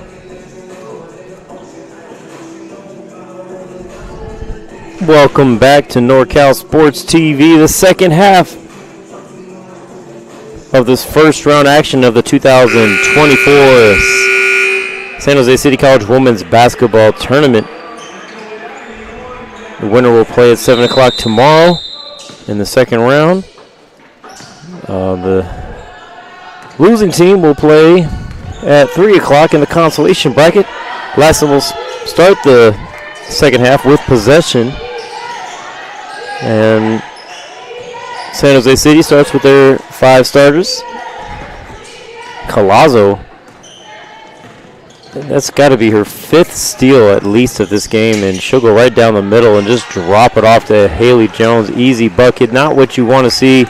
S1: Welcome back to NorCal Sports TV, the second half of this first round action of the 2024 San Jose City College Women's Basketball Tournament. The winner will play at 7 o'clock tomorrow in the second round. The losing team will play at 3 o'clock in the consolation bracket. Lassen will start the second half with possession. And San Jose City starts with their 5 starters. Colazo, that's got to be her 5th steal at least of this game, and she'll go right down the middle and just drop it off to Haley Jones. Easy bucket, not what you want to see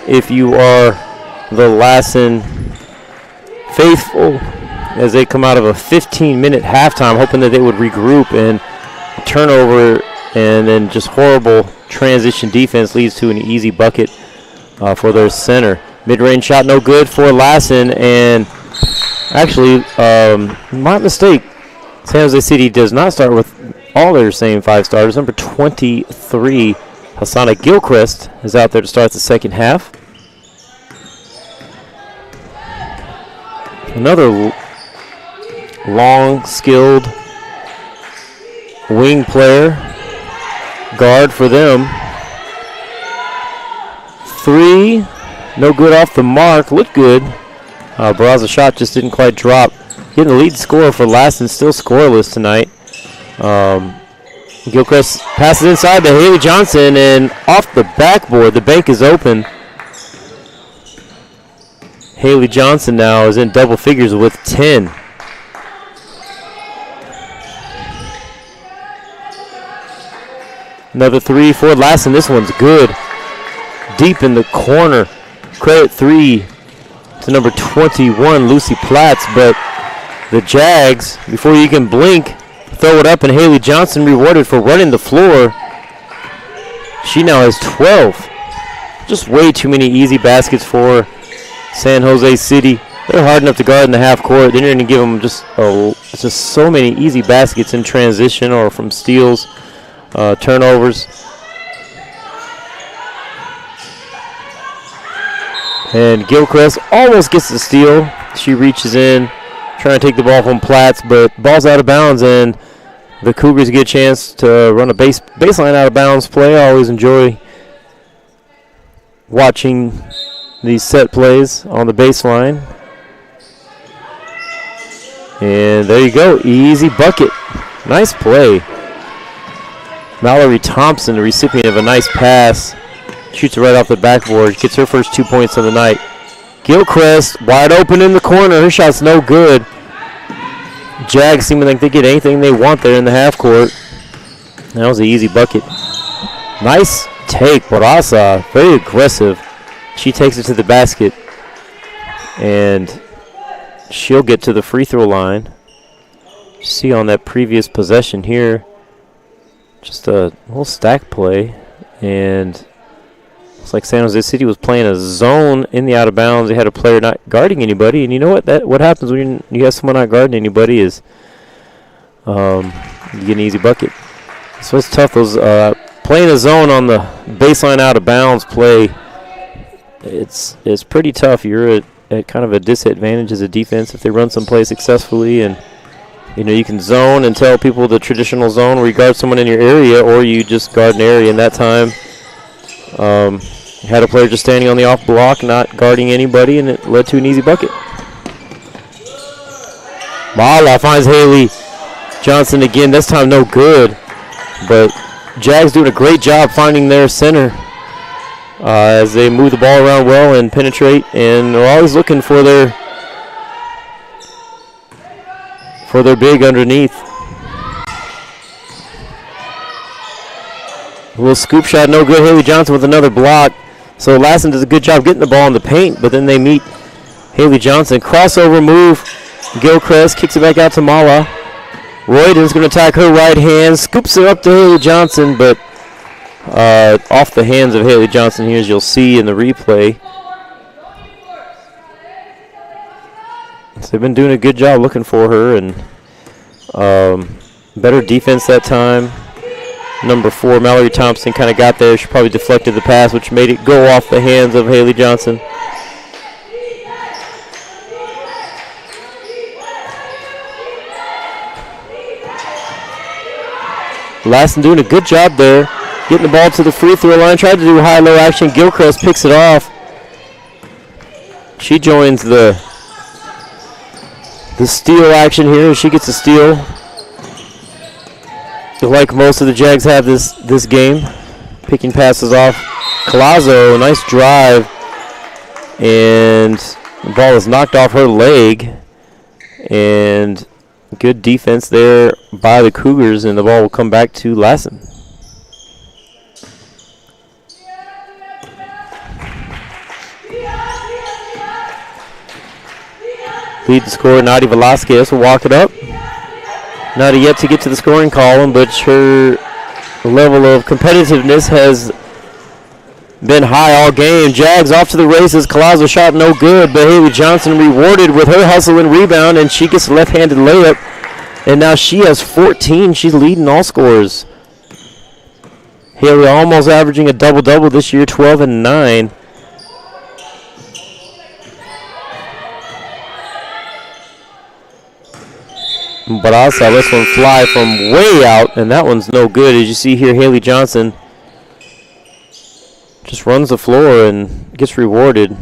S1: if you are the Lassen faithful, as they come out of a 15-minute halftime, hoping that they would regroup, and turnover and then just horrible transition defense leads to an easy bucket for their center. Mid-range shot no good for Lassen, and actually, my mistake, San Jose City does not start with all their same 5 starters. Number 23, Hassana Gilchrist, is out there to start the second half. Another long, skilled wing player, guard for them. 3, no good off the mark, looked good. Barraza's shot just didn't quite drop. Getting the lead scorer for Lassen, still scoreless tonight. Gilchrist passes inside to Haley Johnson, and off the backboard, the bank is open. Haley Johnson now is in double figures with 10. Another 3 for Lassen. This one's good. Deep in the corner. Credit 3 to number 21, Lucy Platts. But the Jags, before you can blink, throw it up, and Haley Johnson rewarded for running the floor. She now has 12. Just way too many easy baskets for San Jose City. They're hard enough to guard in the half court. They're going to give them just so many easy baskets in transition or from steals, turnovers. And Gilchrist almost gets the steal. She reaches in, trying to take the ball from Platts, but ball's out of bounds, and the Cougars get a chance to run a baseline out of bounds play. I always enjoy watching these set plays on the baseline. And there you go, easy bucket. Nice play. Mallory Thompson, the recipient of a nice pass, shoots it right off the backboard, gets her first 2 points of the night. Gilchrist wide open in the corner. Her shot's no good. Jags seem like they get anything they want there in the half court. That was an easy bucket. Nice take, Barraza, very aggressive. She takes it to the basket, and she'll get to the free throw line. See on that previous possession here, just a little stack play, and looks like San Jose City was playing a zone in the out of bounds. They had a player not guarding anybody, and you know what happens when you have someone not guarding anybody is you get an easy bucket. So it's tough. Those playing a zone on the baseline out of bounds play, it's pretty tough. You're at kind of a disadvantage as a defense if they run some play successfully, and you can zone and tell people the traditional zone where you guard someone in your area, or you just guard an area. In that time, you had a player just standing on the off block, not guarding anybody, and it led to an easy bucket. Mala finds Haley Johnson again. This time no good, but Jags doing a great job finding their center as they move the ball around well and penetrate, and they're always looking for their big underneath. A little scoop shot, no good. Haley Johnson with another block. So Lassen does a good job getting the ball in the paint, but then they meet Haley Johnson. Crossover move. Gilchrist kicks it back out to Mala. Royden's going to attack her right hand, scoops it up to Haley Johnson, but off the hands of Haley Johnson here, as you'll see in the replay. So they've been doing a good job looking for her, and better defense that time. Number 4, Mallory Thompson, kind of got there. She probably deflected the pass, which made it go off the hands of Haley Johnson. Lassen doing a good job there, getting the ball to the free throw line. Tried to do high-low action. Gilchrist picks it off. She joins the steal action here. She gets a steal. Like most of the Jags have this game. Picking passes off. Collazo, nice drive. And the ball is knocked off her leg. And good defense there by the Cougars, and the ball will come back to Lassen. Lead the scorer, Nadi Velasquez, will walk it up. Not yet to get to the scoring column, but her level of competitiveness has been high all game. Jags off to the races. Collazo shot no good, but Haley Johnson rewarded with her hustle and rebound, and she gets a left-handed layup. And now she has 14. She's leading all scorers. Haley almost averaging a double-double this year, 12 and 9. But I saw this one fly from way out, and that one's no good. As you see here, Haley Johnson just runs the floor and gets rewarded.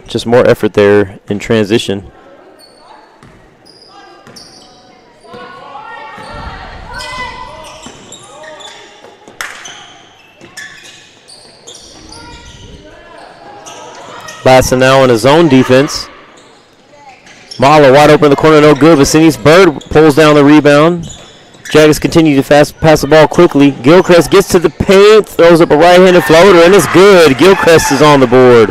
S1: Just more effort there in transition. Lassen now in his own defense. Mahler wide open in the corner, no good. Vassini's Bird pulls down the rebound. Jags continue to pass the ball quickly. Gilchrist gets to the paint, throws up a right-handed floater, and it's good. Gilchrist is on the board.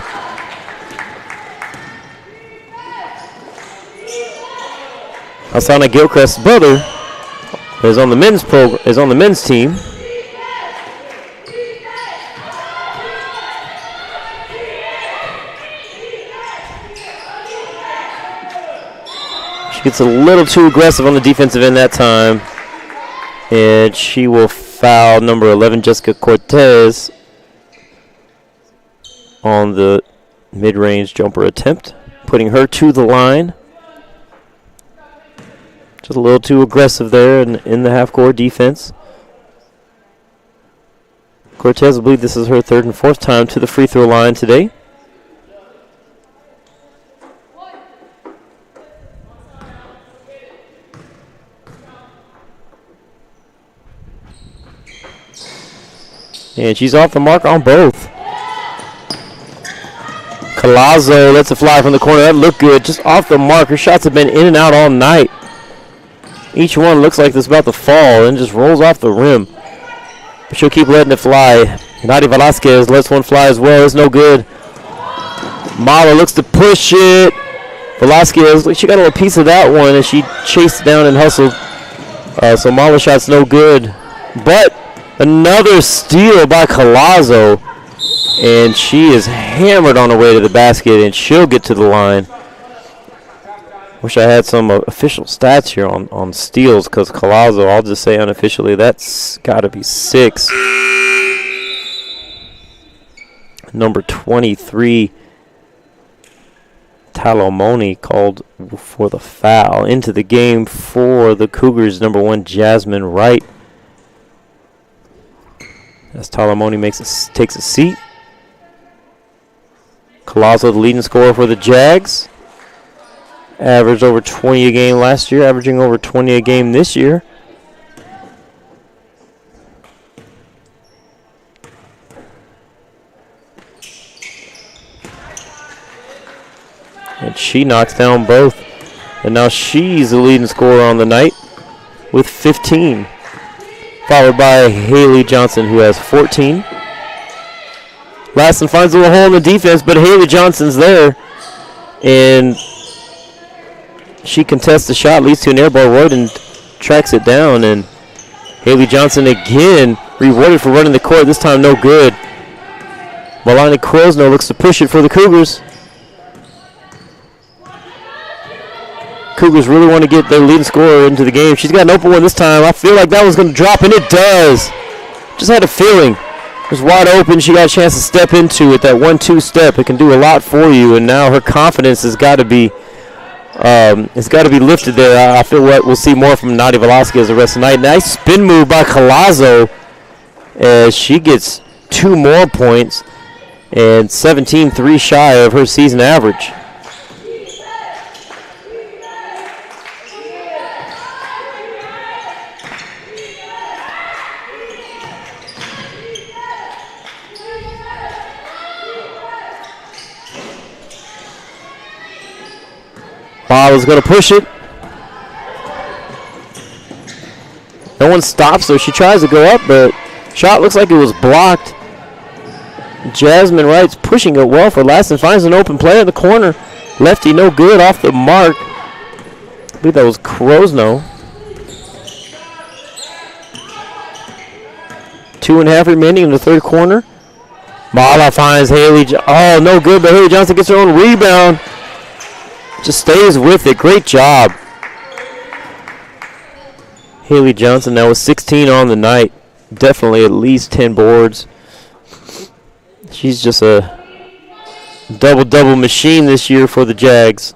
S1: Asana Gilchrist's brother is on the men's team. Gets a little too aggressive on the defensive end that time. And she will foul number 11, Jessica Cortez, on the mid-range jumper attempt, putting her to the line. Just a little too aggressive there in the half-court defense. Cortez, I believe this is her 3rd and 4th time to the free throw line today. And she's off the mark on both. Collazo lets it fly from the corner. That looked good. Just off the mark. Her shots have been in and out all night. Each one looks like it's about to fall and just rolls off the rim. But she'll keep letting it fly. Nadi Velasquez lets one fly as well. It's no good. Mahler looks to push it. Velasquez, she got a little piece of that one and she chased down and hustled. So Mahler shot's no good. But another steal by Collazo, and she is hammered on her way to the basket, and she'll get to the line. Wish I had some official stats here on steals, because Collazo, I'll just say unofficially, that's got to be 6. Number 23, Talamoni, called for the foul. Into the game for the Cougars, number 1, Jasmine Wright. As Talamoni takes a seat. Collazo, the leading scorer for the Jags. Averaged over 20 a game last year, averaging over 20 a game this year. And she knocks down both. And now she's the leading scorer on the night with 15. Followed by Haley Johnson, who has 14. Lassen finds a little hole in the defense, but Haley Johnson's there. And she contests the shot, leads to an air ball. Royden tracks it down, and Haley Johnson again rewarded for running the court. This time no good. Melanie Crosno looks to push it for the Cougars. Cougars really want to get their leading scorer into the game. She's got an open one this time. I feel like that was going to drop, and it does. Just had a feeling. It was wide open. She got a chance to step into it. That 1-2 step, it can do a lot for you, and now her confidence has got to be lifted there. I feel like we'll see more from Nadia Velasquez the rest of the night. Nice spin move by Collazo as she gets 2 more points and 17-3 shy of her season average. Ball going to push it. No one stops her. She tries to go up, but shot looks like it was blocked. Jasmine Wright's pushing it well for Lassen. Finds an open player in the corner. Lefty no good, off the mark. I believe that was Crosno. 2.5 remaining in the third quarter. Mala finds Haley. Oh, no good, but Haley Johnson gets her own rebound. Just stays with it. Great job. Haley Johnson now with 16 on the night. Definitely at least 10 boards. She's just a double-double machine this year for the Jags.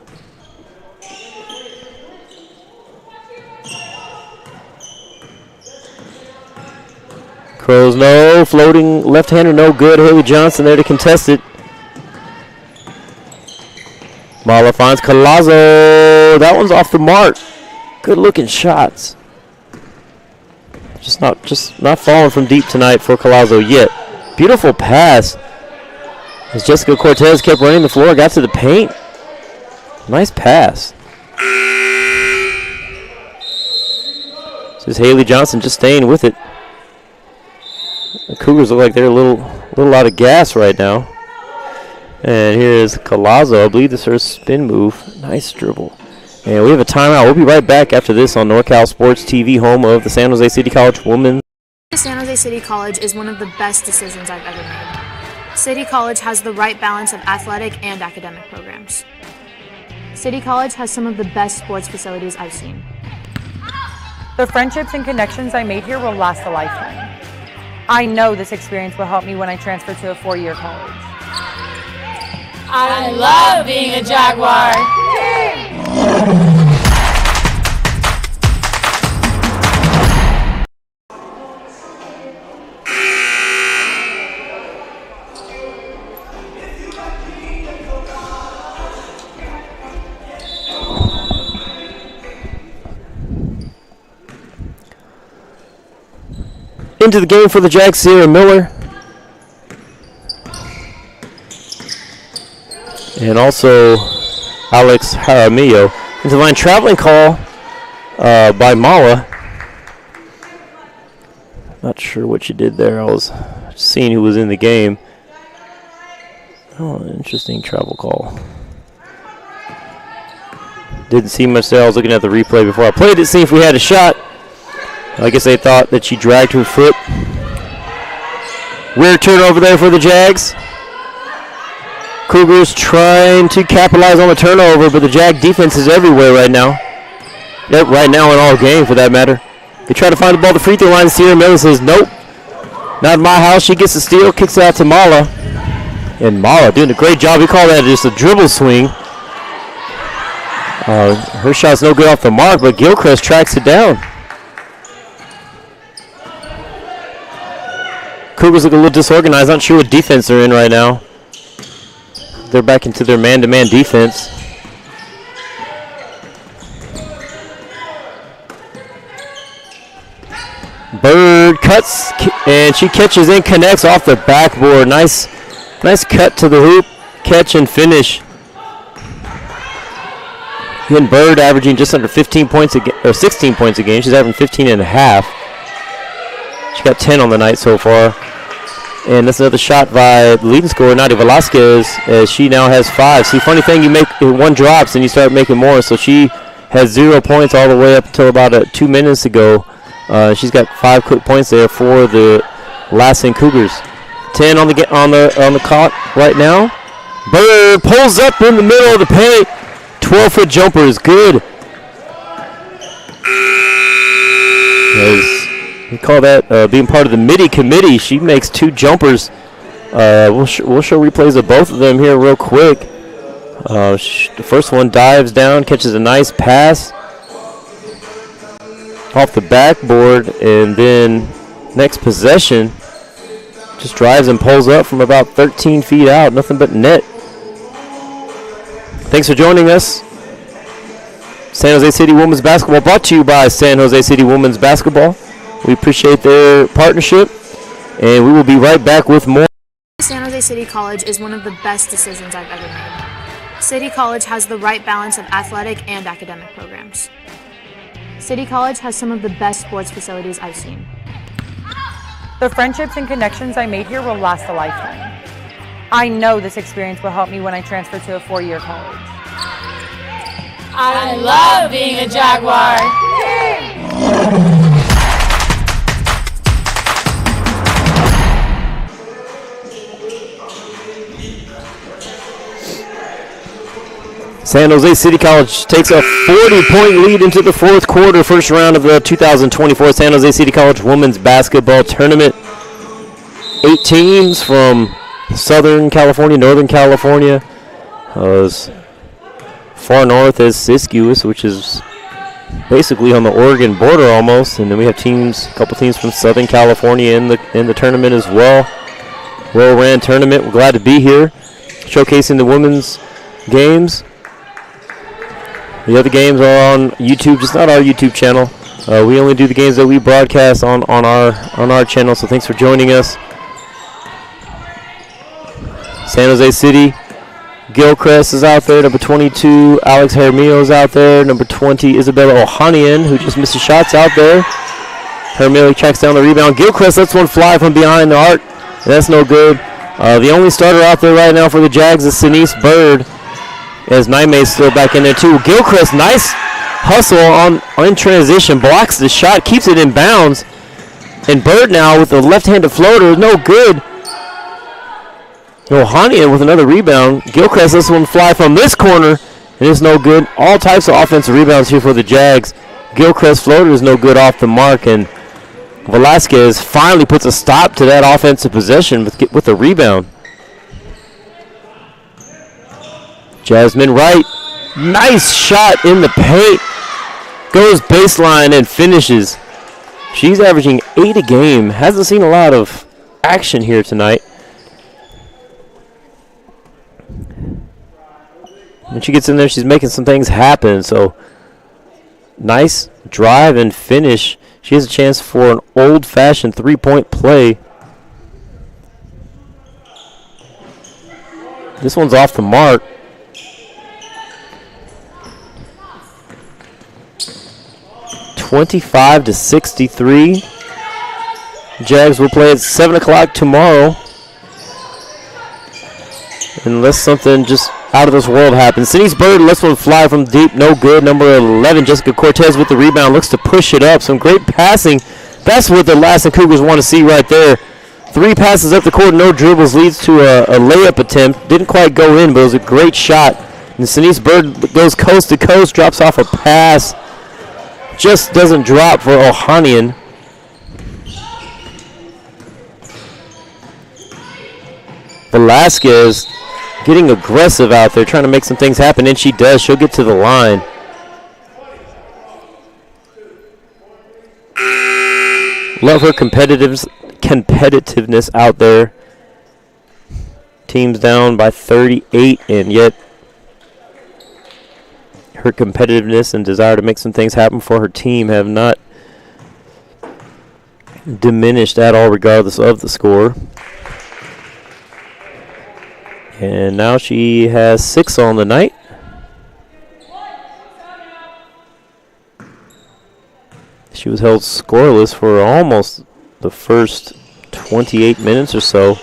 S1: Crows no. Floating left-hander no good. Haley Johnson there to contest it. Mala finds Collazo. That one's off the mark. Good looking shots. Just not falling from deep tonight for Collazo yet. Beautiful pass. As Jessica Cortez kept running the floor, got to the paint. Nice pass. This is Haley Johnson just staying with it. The Cougars look like they're a little out of gas right now. And here is Collazo. I believe this is her spin move. Nice dribble. And we have a timeout. We'll be right back after this on NorCal Sports TV, home of the San Jose City College women.
S12: San Jose City College is one of the best decisions I've ever made. City College has the right balance of athletic and academic programs. City College has some of the best sports facilities I've seen.
S13: The friendships and connections I made here will last a lifetime. I know this experience will help me when I transfer to a 4-year college.
S6: I love being a Jaguar.
S1: Into the game for the Jags, Sierra Miller. And also Alex Jaramillo. Into the line, traveling call by Mala. Not sure what you did there. I was seeing who was in the game. Oh, interesting travel call. Didn't see much there. I was looking at the replay before I played it, see if we had a shot. I guess they thought that she dragged her foot. Weird turnover there for the Jags. Cougars trying to capitalize on the turnover, but the Jag defense is everywhere right now. Right now in all game, for that matter. They try to find the ball at the free throw line. Sierra Miller says, nope, not in my house. She gets the steal, kicks it out to Mala. And Mala doing a great job. We call that just a dribble swing. Her shot's no good off the mark, but Gilchrist tracks it down. Cougars look a little disorganized. Not sure what defense they're in right now. They're back into their man-to-man defense. Bird cuts, and she catches and connects off the backboard. Nice cut to the hoop, catch and finish. Again, Bird averaging just under 15 points a game, or 16 points a game. She's averaging 15 and a half. She got 10 on the night so far. And that's another shot by the leading scorer, Nadia Velasquez, as she now has 5. See, funny thing, you make one drops and you start making more. So she has 0 points all the way up until about 2 minutes ago. She's got 5 quick points there for the Lassen Cougars. 10 on the clock right now. Bird pulls up in the middle of the paint. 12-foot jumper is good. As we call that being part of the MIDI committee. She makes 2 jumpers. We'll show replays of both of them here real quick. The first one dives down, catches a nice pass off the backboard, and then next possession just drives and pulls up from about 13 feet out. Nothing but net. Thanks for joining us. San Jose City Women's Basketball brought to you by San Jose City Women's Basketball. We appreciate their partnership, and we will be right back with more.
S12: San Jose City College is one of the best decisions I've ever made. City College has the right balance of athletic and academic programs. City College has some of the best sports facilities I've seen.
S13: The friendships and connections I made here will last a lifetime. I know this experience will help me when I transfer to a 4-year college.
S6: I love being a Jaguar.
S1: San Jose City College takes a 40-point lead into the 4th quarter, first round of the 2024 San Jose City College Women's Basketball Tournament. 8 teams from Southern California, Northern California, as far north as Siskiyou, which is basically on the Oregon border almost, and then we have a couple teams from Southern California in the tournament as well. Well-ran tournament. We're glad to be here, showcasing the women's games. The other games are on YouTube, just not our YouTube channel. We only do the games that we broadcast on our channel, so thanks for joining us. San Jose City, Gilchrist is out there. Number 22, Alex Hermillo is out there. Number 20, Isabella Ohanian, who just missed the shots out there. Hermillo tracks down the rebound. Gilchrist lets one fly from behind the arc. That's no good. The only starter out there right now for the Jags is Sinise Bird, as Naime's still back in there too. Gilchrist, nice hustle in transition, blocks the shot, keeps it in bounds. And Bird now with the left-handed floater, no good. Ohanian with another rebound. Gilchrist lets one fly from this corner, and it's no good. All types of offensive rebounds here for the Jags. Gilchrist floater is no good off the mark, and Velasquez finally puts a stop to that offensive possession with a rebound. Jasmine Wright, nice shot in the paint. Goes baseline and finishes. She's averaging 8 a game. Hasn't seen a lot of action here tonight. When she gets in there, she's making some things happen. So, nice drive and finish. She has a chance for an old-fashioned 3-point play. This one's off the mark. (25-63). Jags will play at 7 o'clock tomorrow, unless something just out of this world happens. Sinise Bird lets one fly from deep, no good. Number 11, Jessica Cortez with the rebound, looks to push it up. Some great passing. That's what the Lassen Cougars want to see right there. 3 passes up the court, no dribbles, leads to a layup attempt. Didn't quite go in, but it was a great shot. And Sinise Bird goes coast to coast, drops off a pass. Just doesn't drop for Ohanian. Velasquez getting aggressive out there, trying to make some things happen, and she does. She'll get to the line. Love her competitiveness out there. Team's down by 38, and yet her competitiveness and desire to make some things happen for her team have not diminished at all regardless of the score. And now she has 6 on the night. She was held scoreless for almost the first 28 minutes or so.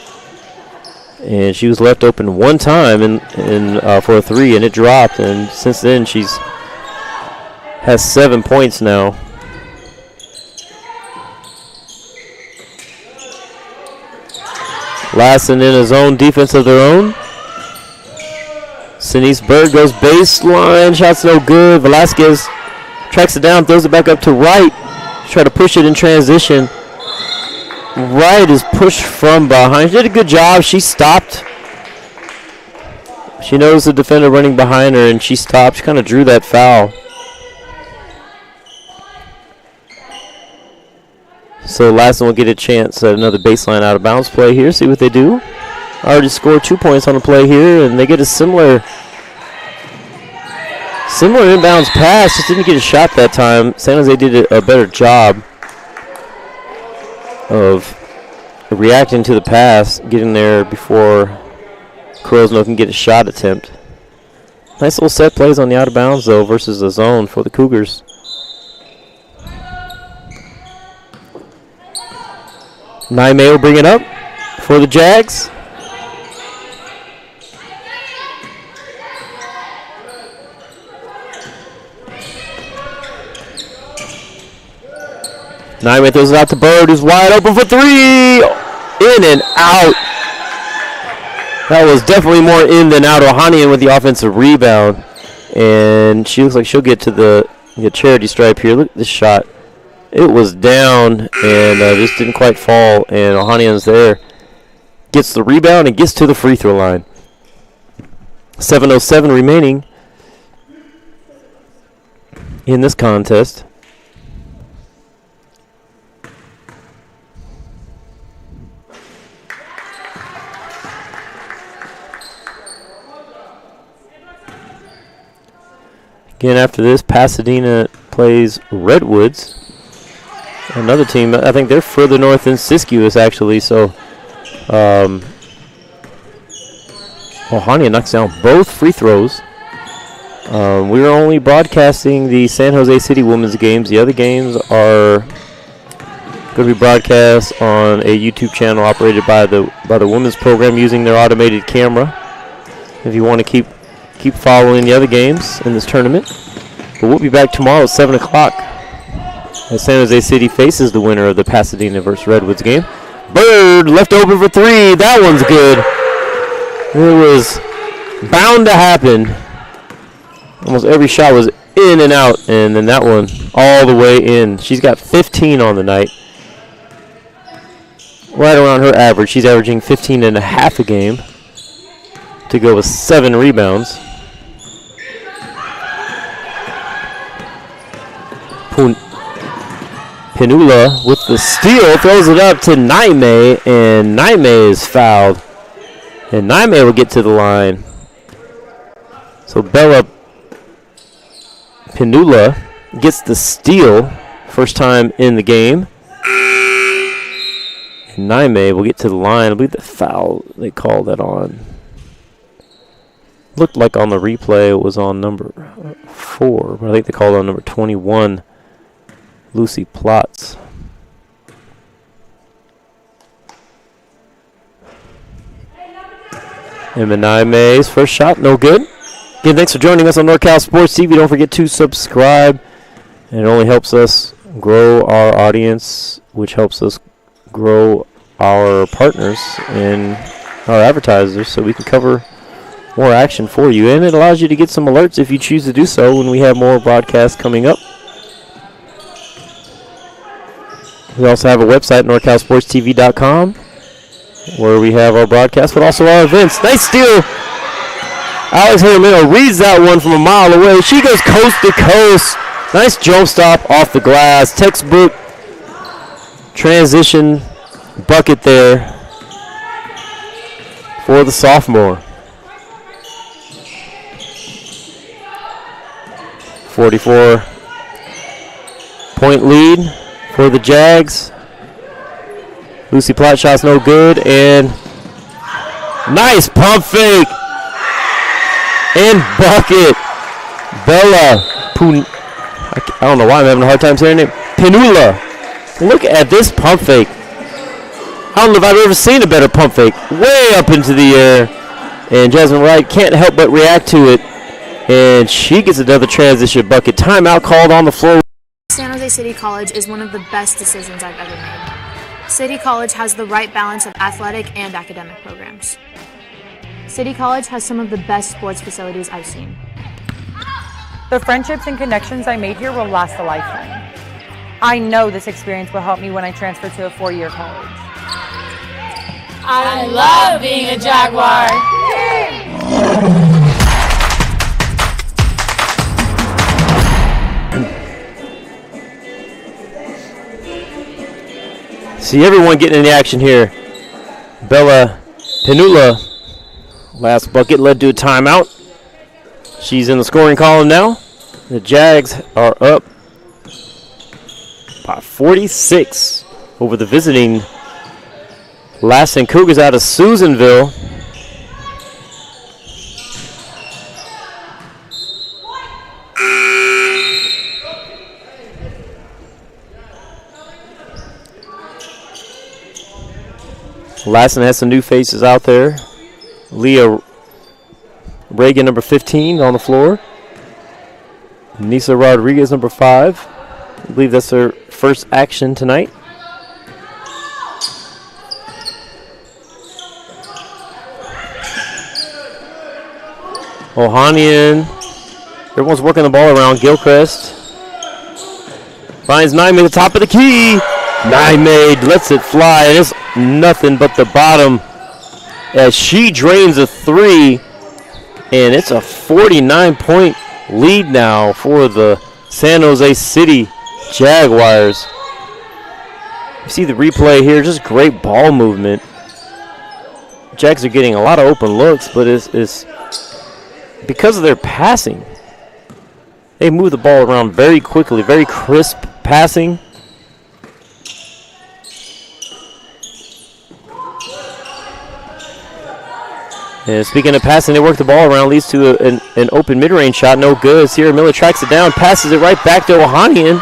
S1: And she was left open one time for a 3, and it dropped. And since then, she's has 7 points now. Lassen in his own defense of their own. Sinise Bird goes baseline, shot's no good. Velasquez tracks it down, throws it back up to Wright. Try to push it in transition. Wright is pushed from behind. She did a good job. She stopped. She knows the defender running behind her, and she stopped. She kind of drew that foul. So Lassen will get a chance at another baseline out of bounds play here. See what they do. Already scored 2 points on the play here, and they get a similar inbounds pass. Just didn't get a shot that time. San Jose did a better job of reacting to the pass, getting there before Crosno can get a shot attempt. Nice little set plays on the out of bounds though versus the zone for the Cougars. Naime will bring it up for the Jags. Naime throws it out to Bird, who's wide open for three. In and out. That was definitely more in than out. Ohanian with the offensive rebound. And she looks like she'll get to the charity stripe here. Look at this shot. It was down and just didn't quite fall. And Ohanian's there. Gets the rebound and gets to the free throw line. 7:07 remaining in this contest. Again, after this, Pasadena plays Redwoods. Another team, I think they're further north than Siskiyou is actually, so Ohania knocks down both free throws. We are only broadcasting the San Jose City women's games. The other games are going to be broadcast on a YouTube channel operated by the women's program using their automated camera. If you want to keep following the other games in this tournament. But we'll be back tomorrow at 7 o'clock as San Jose City faces the winner of the Pasadena versus Redwoods game. Bird left open for three. That one's good. It was bound to happen. Almost every shot was in and out, and then that one all the way in. She's got 15 on the night. Right around her average. She's averaging 15 and a half a game to go with 7 rebounds. Pinula with the steal, throws it up to Naime, and Naime is fouled. And Naime will get to the line. So Bella Pinula gets the steal, first time in the game. And Naime will get to the line. I believe the foul, they called that on. Looked like on the replay it was on number 4, but I think they called on number 21. Lucy Plotz. Emma Naime's first shot, no good. Again, thanks for joining us on NorCal Sports TV. Don't forget to subscribe. And it only helps us grow our audience, which helps us grow our partners and our advertisers so we can cover more action for you. And it allows you to get some alerts if you choose to do so when we have more broadcasts coming up. We also have a website, NorCalSportsTV.com, where we have our broadcasts, but also our events. Nice steal. Alex Hermino reads that one from a mile away. She goes coast to coast. Nice jump stop off the glass. Textbook transition bucket there for the sophomore. 44-point lead for the Jags. Lucy Platt shot's no good, and nice pump fake and bucket. Bella I don't know why I'm having a hard time saying it. Pinula. Look at this pump fake. I don't know if I've ever seen a better pump fake. Way up into the air, and Jasmine Wright can't help but react to it, and she gets another transition bucket. Timeout called on the floor.
S12: San Jose City College is one of the best decisions I've ever made. City College has the right balance of athletic and academic programs. City College has some of the best sports facilities I've seen.
S13: The friendships and connections I made here will last a lifetime. I know this experience will help me when I transfer to a 4-year college.
S6: I love being a Jaguar.
S1: See everyone getting in the action here. Bella Penula, last bucket led to a timeout. She's in the scoring column now. The Jags are up by 46 over the visiting Lassen Cougars out of Susanville. Lassen has some new faces out there. Leah Reagan, number 15, on the floor. Nisa Rodriguez, number 5. I believe that's her first action tonight. Ohanian. Everyone's working the ball around. Gilchrist finds Naime at the top of the key. Naime lets it fly. And it's nothing but the bottom as she drains a 3. And it's a 49-point lead now for the San Jose City Jaguars. You see the replay here, just great ball movement. Jags are getting a lot of open looks, but it's because of their passing. They move the ball around very quickly, very crisp passing. And speaking of passing, they work the ball around, leads to an open mid-range shot, no good. Sierra Miller tracks it down, passes it right back to Ohanian.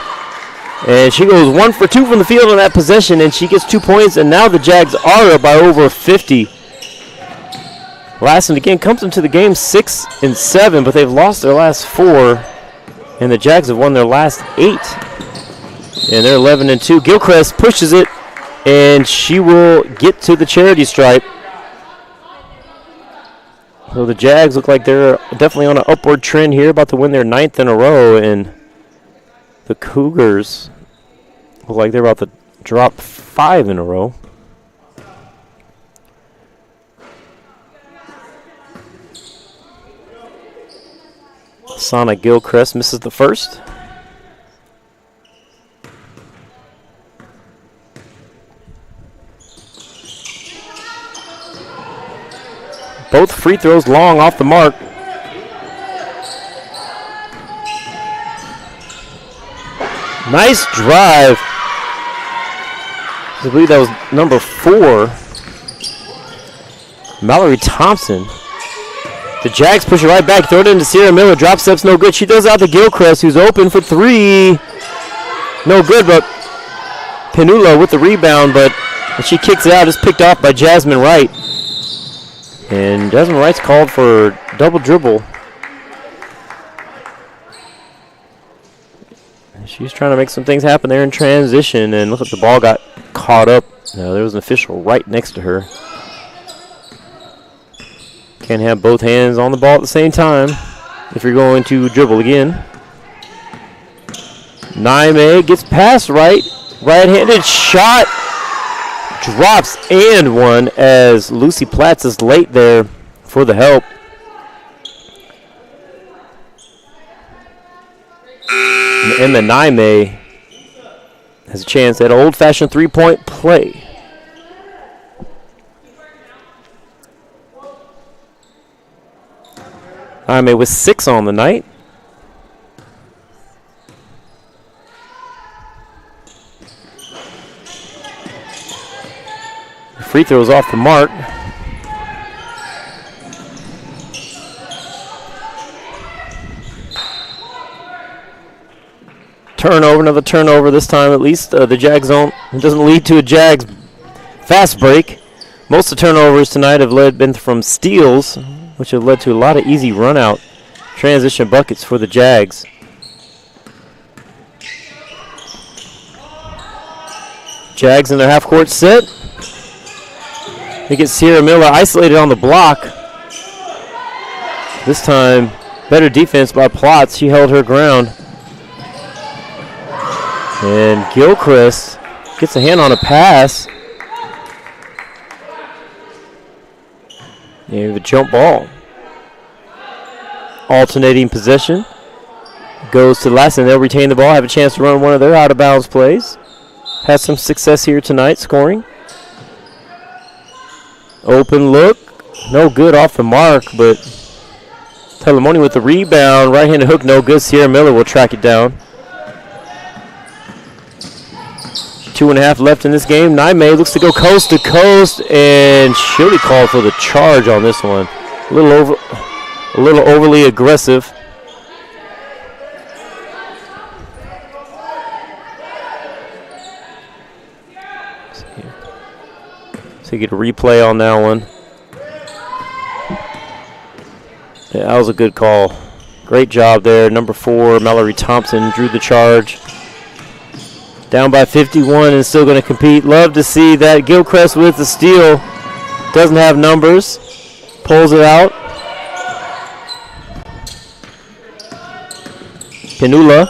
S1: And she goes 1 for 2 from the field on that possession, and she gets 2 points, and now the Jags are up by over 50. Lassen again comes into the game 6-7, but they've lost their last 4, and the Jags have won their last 8. And they're 11-2. Gilchrist pushes it, and she will get to the charity stripe. So the Jags look like they're definitely on an upward trend here, about to win their 9th in a row, and the Cougars look like they're about to drop 5 in a row. Sana Gilchrist misses the first. Both free throws long off the mark. Nice drive. I believe that was number 4. Mallory Thompson. The Jags push it right back, throw it into Sierra Miller. Drop steps, no good. She throws out to Gilchrist, who's open for 3. No good, but Penula with the rebound, but she kicks it out. It's picked off by Jasmine Wright. And Jasmine Wright's called for double dribble. She's trying to make some things happen there in transition, and look like the ball got caught up. There was an official right next to her. Can't have both hands on the ball at the same time if you're going to dribble again. Naime gets past Wright. Right-handed shot. Drops and one as Lucy Platts is late there for the help. And Emma Naime has a chance at an old-fashioned three-point play. Naime with 6 on the night. Free throws off the mark. Turnover, another turnover this time at least. The Jags don't, it doesn't lead to a Jags fast break. Most of the turnovers tonight have been from steals, which have led to a lot of easy run-out transition buckets for the Jags. Jags in their half-court set. They get Sierra Miller isolated on the block. This time, better defense by Plotz. She held her ground. And Gilchrist gets a hand on a pass. And we have a jump ball. Alternating possession. Goes to Lassen. They'll retain the ball, have a chance to run one of their out-of-bounds plays. Has some success here tonight scoring. Open look. No good off the mark, but Telemoni with the rebound. Right-handed hook, no good. Sierra Miller will track it down. 2.5 left in this game. Naime looks to go coast to coast, and should be called for the charge on this one. A little overly aggressive. So you get a replay on that one. Yeah, that was a good call. Great job there. Number 4, Mallory Thompson, drew the charge. Down by 51 and still going to compete. Love to see that. Gilchrist with the steal. Doesn't have numbers. Pulls it out. Pinula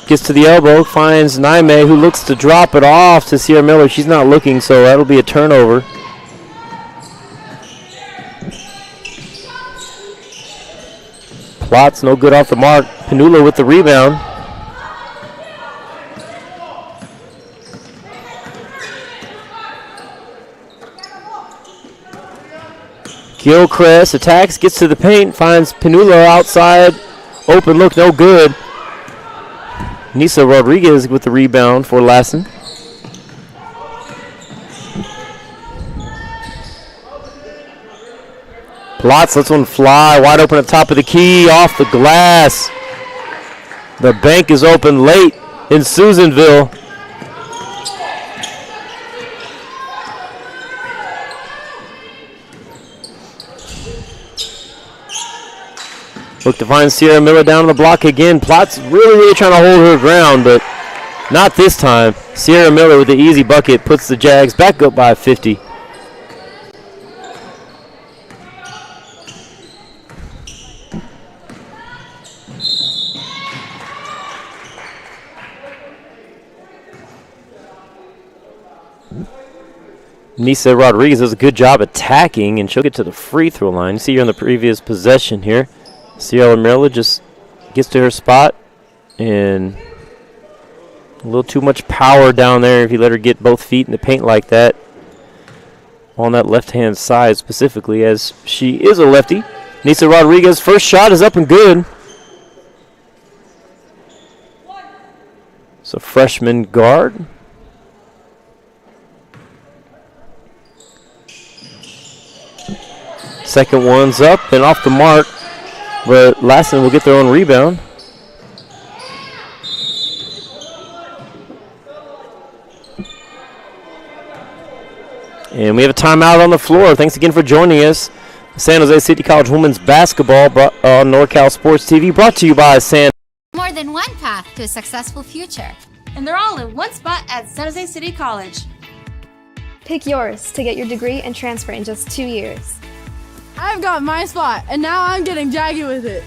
S1: gets to the elbow. Finds Naime, who looks to drop it off to Sierra Miller. She's not looking, so that'll be a turnover. Plots, no good off the mark. Pinula with the rebound. Gilchrist attacks, gets to the paint, finds Pinula outside. Open look, no good. Nisa Rodriguez with the rebound for Lassen. Plots lets one fly, wide open at top of the key, off the glass. The bank is open late in Susanville. Look to find Sierra Miller down on the block again. Plots really trying to hold her ground, but not this time. Sierra Miller with the easy bucket puts the Jags back up by 50. Nisa Rodriguez does a good job attacking, and she'll get to the free throw line. You see here on the previous possession here, Sierra Miller just gets to her spot, and a little too much power down there if you let her get both feet in the paint like that. On that left-hand side specifically, as she is a lefty. Nisa Rodriguez, first shot is up and good. So freshman guard. Second one's up and off the mark, but Lassen will get their own rebound. And we have a timeout on the floor. Thanks again for joining us. San Jose City College Women's Basketball on NorCal Sports TV, brought to you by San.
S5: More than one path to a successful future.
S6: And they're all in one spot at San Jose City College.
S7: Pick yours to get your degree and transfer in just 2 years.
S11: I've got my spot, and now I'm getting jaggy with it.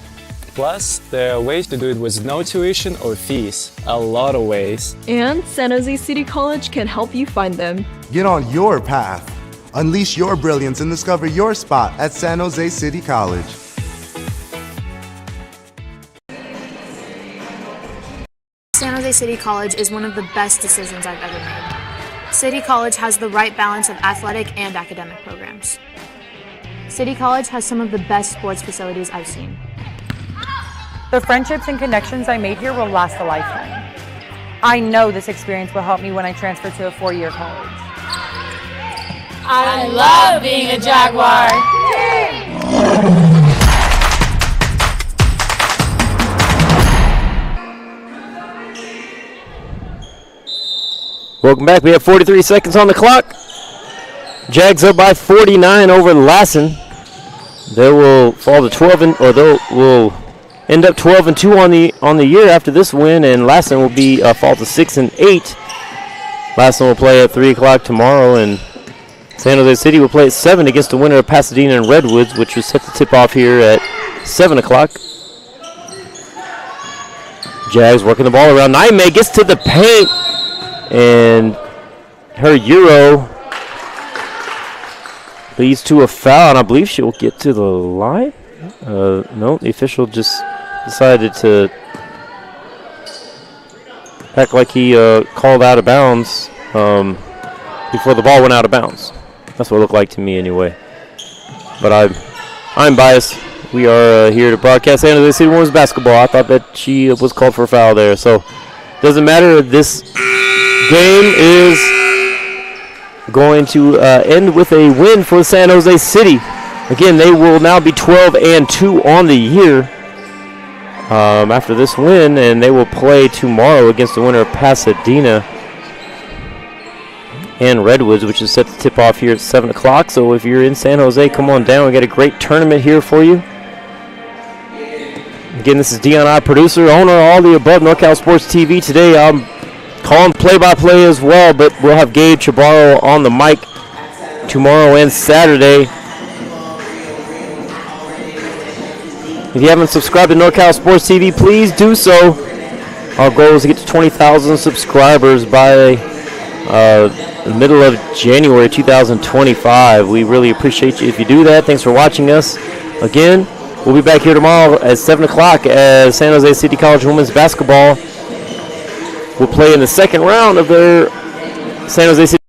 S8: Plus, there are ways to do it with no tuition or fees. A lot of ways.
S9: And San Jose City College can help you find them.
S10: Get on your path. Unleash your brilliance and discover your spot at San Jose City College.
S12: San Jose City College is one of the best decisions I've ever made. City College has the right balance of athletic and academic programs. City College has some of the best sports facilities I've seen.
S13: The friendships and connections I made here will last a lifetime. I know this experience will help me when I transfer to a 4-year college.
S6: I love being a Jaguar.
S1: Welcome back. We have 43 seconds on the clock. Jags up by 49 over Lassen. They will fall to 12 or they will end up 12-2 on the year after this win, and Lassen will be fall to 6-8. Lassen will play at 3 o'clock tomorrow, and San Jose City will play at 7 against the winner of Pasadena and Redwoods, which was set to tip off here at 7 o'clock. Jags working the ball around. Naime gets to the paint, and her Euro leads to a foul, and I believe she'll get to the line. No, the official just decided to act like he called out of bounds before the ball went out of bounds. That's what it looked like to me anyway. But I'm biased. We are here to broadcast San Jose City Women's basketball. I thought that she was called for a foul there. So, doesn't matter. This game is going to end with a win for San Jose City. Again, they will now be 12-2 on the year after this win, and they will play tomorrow against the winner of Pasadena and Redwoods, which is set to tip off here at 7 o'clock. So if you're in San Jose, come on down. We got a great tournament here for you. Again, this is Dion I, producer, owner, all the above, NorCal Sports TV. Today I'm calling play-by-play as well, but we'll have Gabe Chabarro on the mic tomorrow and Saturday. If you haven't subscribed to NorCal Sports TV, please do so. Our goal is to get to 20,000 subscribers by the middle of January 2025. We really appreciate you if you do that. Thanks for watching us. Again, we'll be back here tomorrow at 7 o'clock as San Jose City College women's basketball will play in the second round of their San Jose City